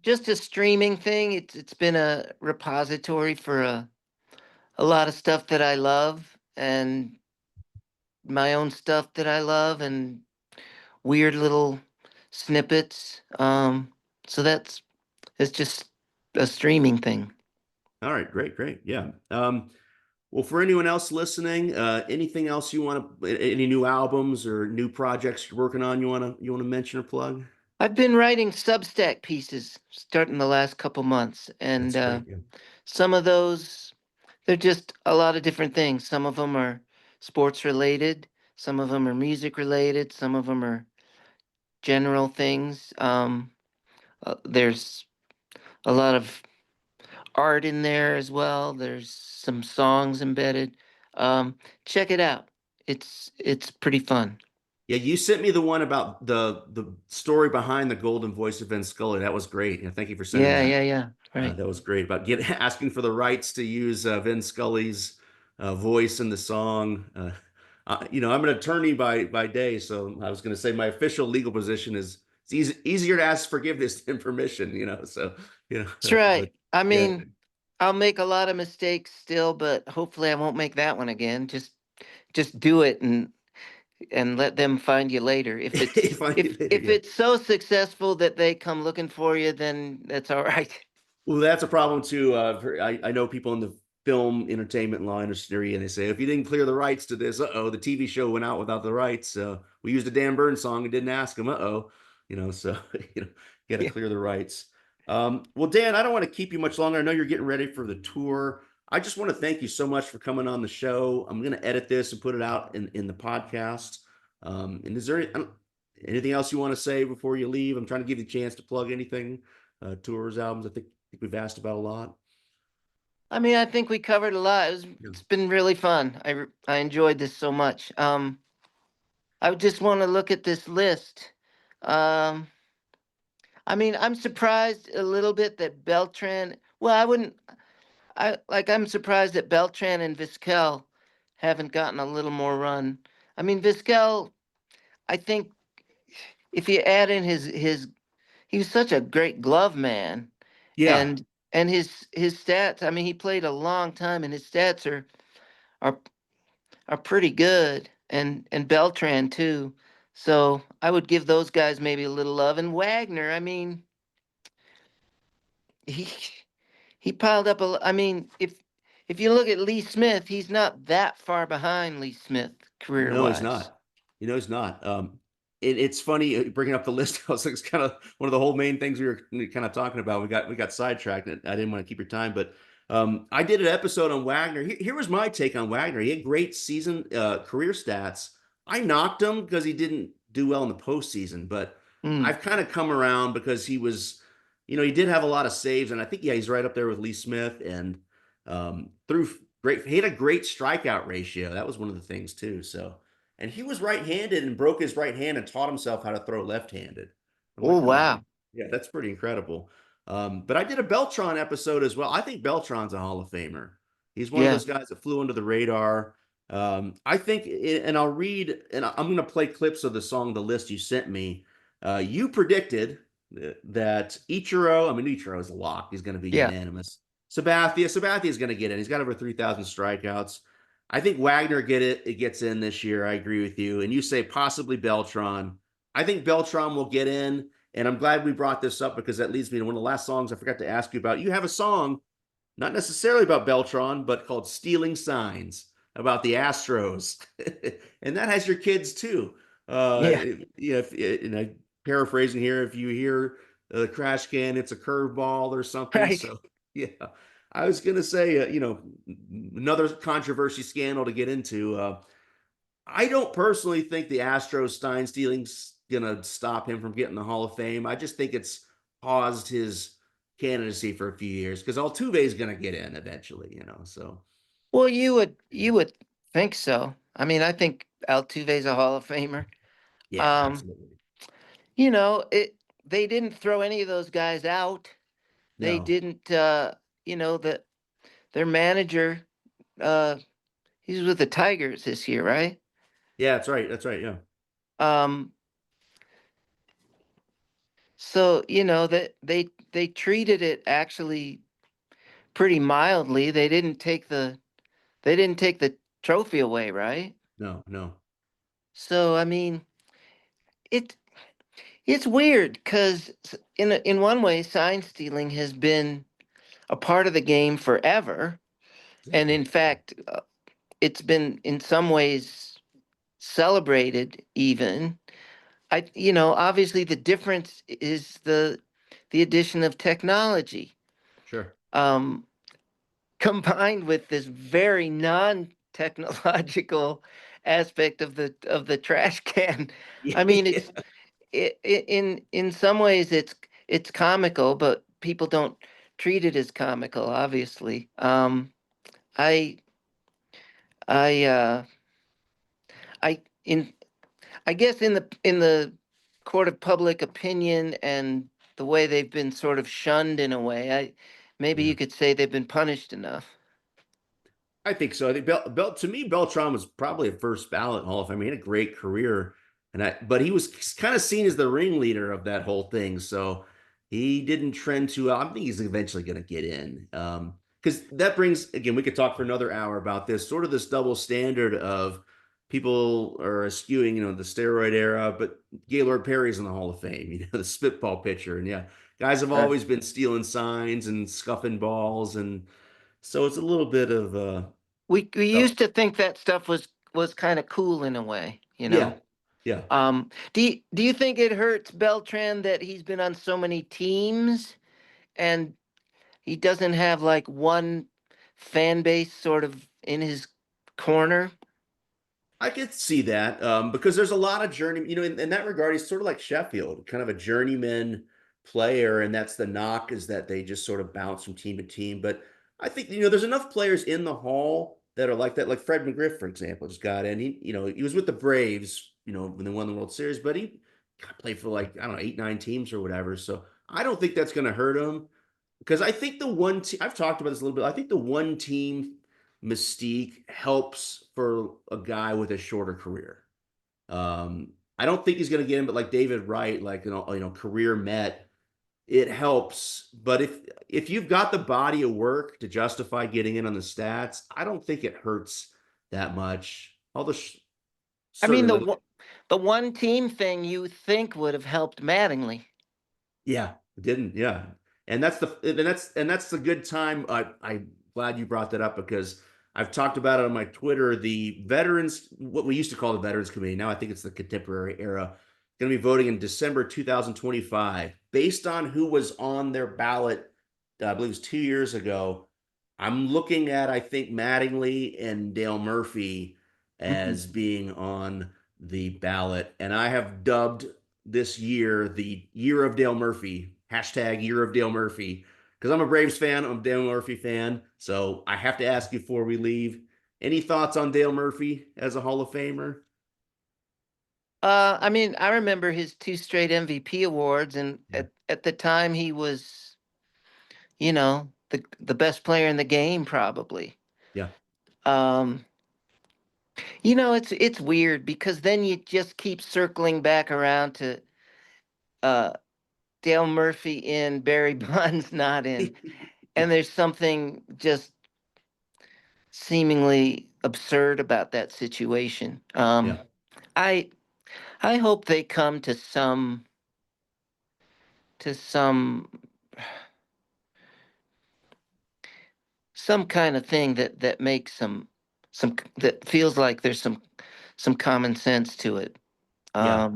Just a streaming thing. It's been a repository for a lot of stuff that I love and my own stuff that I love and weird little snippets. So it's just a streaming thing. All right, great, great. Yeah. Well, for anyone else listening, anything else you want to, any new albums or new projects you're working on, you want to mention or plug? I've been writing Substack pieces starting the last couple months, and That's great. Yeah. some of those they're just a lot of different things. Some of them are sports related, some of them are music related, some of them are general things. There's a lot of art in there as well. There's some songs embedded. Check it out. It's pretty fun. Yeah, you sent me the one about the story behind the golden voice of Vin Scully. That was great. Yeah, thank you for sending Yeah, that. yeah, yeah. Right. That was great about asking for the rights to use Vin Scully's voice in the song. I'm an attorney by day, so I was going to say my official legal position is it's easier to ask forgiveness than permission. So That's right. but I yeah, mean, I'll make a lot of mistakes still, but hopefully I won't make that one again. Just do it and let them find you later. If it's find you later. if Yeah. it's so successful that they come looking for you, then that's all right. Well, that's a problem too. I know people in the film entertainment law industry, and they say if you didn't clear the rights to this, uh-oh, the TV show went out without the rights. We used a Dan Byrne song and didn't ask him, uh-oh, so got to Yeah. clear the rights. Well, Dan, I don't want to keep you much longer. I know you're getting ready for the tour. I just want to thank you so much for coming on the show. I'm going to edit this and put it out in the podcast. And is there anything else you want to say before you leave? I'm trying to give you a chance to plug anything, tours, albums. I think we've asked about a lot. I mean, I think we covered a lot. Yeah. It's been really fun. I enjoyed this so much. I would just want to look at this list. Um, I mean, I'm surprised a little bit that Beltran. Well, I wouldn't. I'm surprised that Beltran and Vizquel haven't gotten a little more run. I mean, Vizquel. I think if you add in he was such a great glove man, Yeah. and his stats. I mean, he played a long time, and his stats are are pretty good, and Beltran too. So I would give those guys maybe a little love. And Wagner, I mean, he he piled up I mean, if you look at Lee Smith, he's not that far behind Lee Smith career No, he's wise. not. He's not. It's funny bringing up the list. I was like, it's kind of one of the whole main things we were kind of talking about. We got sidetracked. And I didn't want to keep your time, but I did an episode on Wagner. Here was my take on Wagner. He had great season career stats. I knocked him because he didn't do well in the postseason, but Mm. I've kind of come around because he was, he did have a lot of saves, and I think he's right up there with Lee Smith and threw great. He had a great strikeout ratio. That was one of the things too. So, and he was right-handed and broke his right hand and taught himself how to throw left-handed. I'm Oh, like, oh, wow. yeah, that's pretty incredible. But I did a Beltran episode as well. I think Beltran's a Hall of Famer. He's one of Yeah. those guys that flew under the radar. I think, and I'll read, and I'm going to play clips of the song, The List you sent me. You predicted that Ichiro is a lock. He's going to be Yeah. unanimous. Sabathia is going to get in. He's got over 3,000 strikeouts. I think Wagner it gets in this year. I agree with you. And you say possibly Beltran. I think Beltran will get in. And I'm glad we brought this up because that leads me to one of the last songs I forgot to ask you about. You have a song, not necessarily about Beltran, but called Stealing Signs about the Astros. And that has your kids too. Yeah. And I paraphrasing here, if you hear the crash can, it's a curveball or something. Right. So, yeah, I was going to say, another controversy scandal to get into. I don't personally think the Astros Stein stealing's gonna stop him from getting the Hall of Fame. I just think it's paused his candidacy for a few years because Altuve's gonna get in eventually. So Well, you would think so. I mean, I think Altuve's a Hall of Famer. yeah, Um, absolutely. it they didn't throw any of those guys out. They No, didn't that their manager uh he's with the Tigers this year, right? yeah, that's right. That's right. Yeah, Um so that they treated it actually pretty mildly. They didn't take the trophy away, right? no, no. So I mean, it it's weird because in one way, sign stealing has been a part of the game forever, and Exactly. in fact, it's been in some ways celebrated even. Obviously the difference is the addition of technology, Sure. um, combined with this very non-technological aspect of the trash can. I mean, Yeah. in some ways it's comical, but people don't treat it as comical, obviously. I I I in I guess in the court of public opinion and the way they've been sort of shunned in a way, I maybe Yeah. you could say they've been punished enough. I think so. I think to me, Beltran was probably a first ballot Hall of Fame. He had a great career, but he was kind of seen as the ringleader of that whole thing. So he didn't trend too well. I think he's eventually going to get in. Because that brings again, we could talk for another hour about this sort of this double standard of people are eschewing, the steroid era, but Gaylord Perry's in the Hall of Fame, the spitball pitcher, and yeah, guys have Right. always been stealing signs and scuffing balls and. So it's a little bit of We oh, used to think that stuff was kind of cool in a way, you yeah, know. yeah. Do you think it hurts Beltran that he's been on so many teams and he doesn't have like one fan base sort of in his corner? I could see that because there's a lot of in that regard, he's sort of like Sheffield, kind of a journeyman player, and that's the knock is that they just sort of bounce from team to team. But I think there's enough players in the Hall that are like that, like Fred McGriff, for example, just got in. He was with the Braves, when they won the World Series, but he played for like I don't know 8, 9 teams or whatever. So I don't think that's going to hurt him because I think the one team I've talked about this a little bit. I think the one team mystique helps for a guy with a shorter career. I don't think he's going to get him, but like David Wright, like career Met, it helps. But if you've got the body of work to justify getting in on the stats, I don't think it hurts that much. Although I mean, certainly like the one team thing you think would have helped Mattingly. yeah, it didn't. Yeah. And that's the good time. I'm glad you brought that up because I've talked about it on my Twitter. The veterans, what we used to call the Veterans Committee, now I think it's the contemporary era, going to be voting in December 2025 based on who was on their ballot, I believe it was 2 years ago. I'm looking at, I think, Mattingly and Dale Murphy Mhm. as being on the ballot. And I have dubbed this year the year of Dale Murphy, hashtag year of Dale Murphy, because I'm a Braves fan. I'm a Dale Murphy fan. So I have to ask you before we leave, any thoughts on Dale Murphy as a Hall of Famer? I mean, I remember his 2 straight MVP awards, and Yeah. at the time, he was, the best player in the game, probably. Yeah. Um, it's weird because then you just keep circling back around to, uh, Dale Murphy in, Barry Bonds not in, and there's something just seemingly absurd about that situation. Yeah. I I hope they come to some kind of thing that makes that feels like there's some common sense to it. Yeah.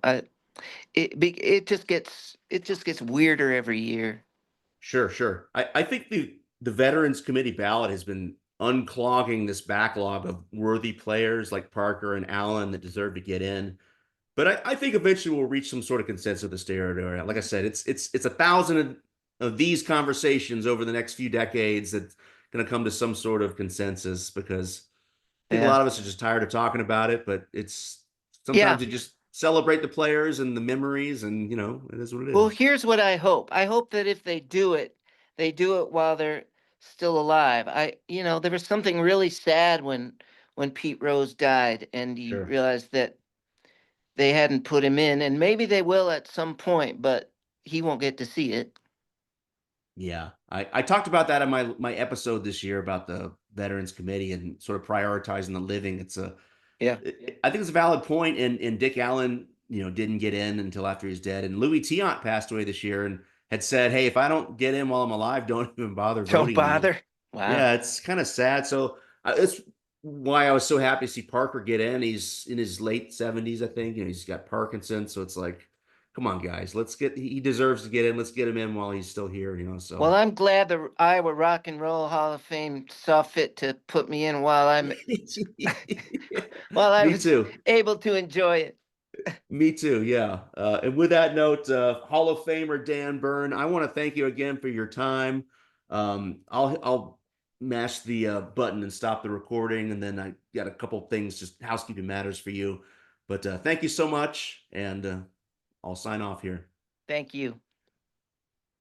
I it just gets weirder every year. Sure, sure. I think the Veterans Committee ballot has been unclogging this backlog of worthy players like Parker and Allen that deserve to get in. But I think eventually we'll reach some sort of consensus with this area. Like I said, it's 1,000 of these conversations over the next few decades that's going to come to some sort of consensus because I think a Yeah. lot of us are just tired of talking about it. But it's Yeah. sometimes you just celebrate the players and the memories, and it is what it Well, is. here's what I hope. I hope that if they do it while they're still alive. There was something really sad when Pete Rose died, and you Sure. realize that they hadn't put him in, and maybe they will at some point, but he won't get to see it. Yeah, I talked about that in my episode this year about the Veterans Committee and sort of prioritizing the living. Yeah. I think it's a valid point, and Dick Allen, didn't get in until after he's dead, and Louis Tiant passed away this year and had said, "Hey, if I don't get in while I'm alive, don't even bother Don't voting me." bother. Wow. Yeah, it's kind of sad. So it's why I was so happy to see Parker get in. He's in his late 70s, I think. He's got Parkinson's, so it's like, come on, guys, let's get. He deserves to get in. Let's get him in while he's still here. Well, So I'm glad the Iowa Rock and Roll Hall of Fame saw fit to put me in while I me was too. able to enjoy it. Me too. Yeah. And with that note, Hall of Famer Dan Bern, I want to thank you again for your time. I'll mash the button and stop the recording, and then I got a couple things, just housekeeping matters for you. But thank you so much, and I'll sign off here. Thank you.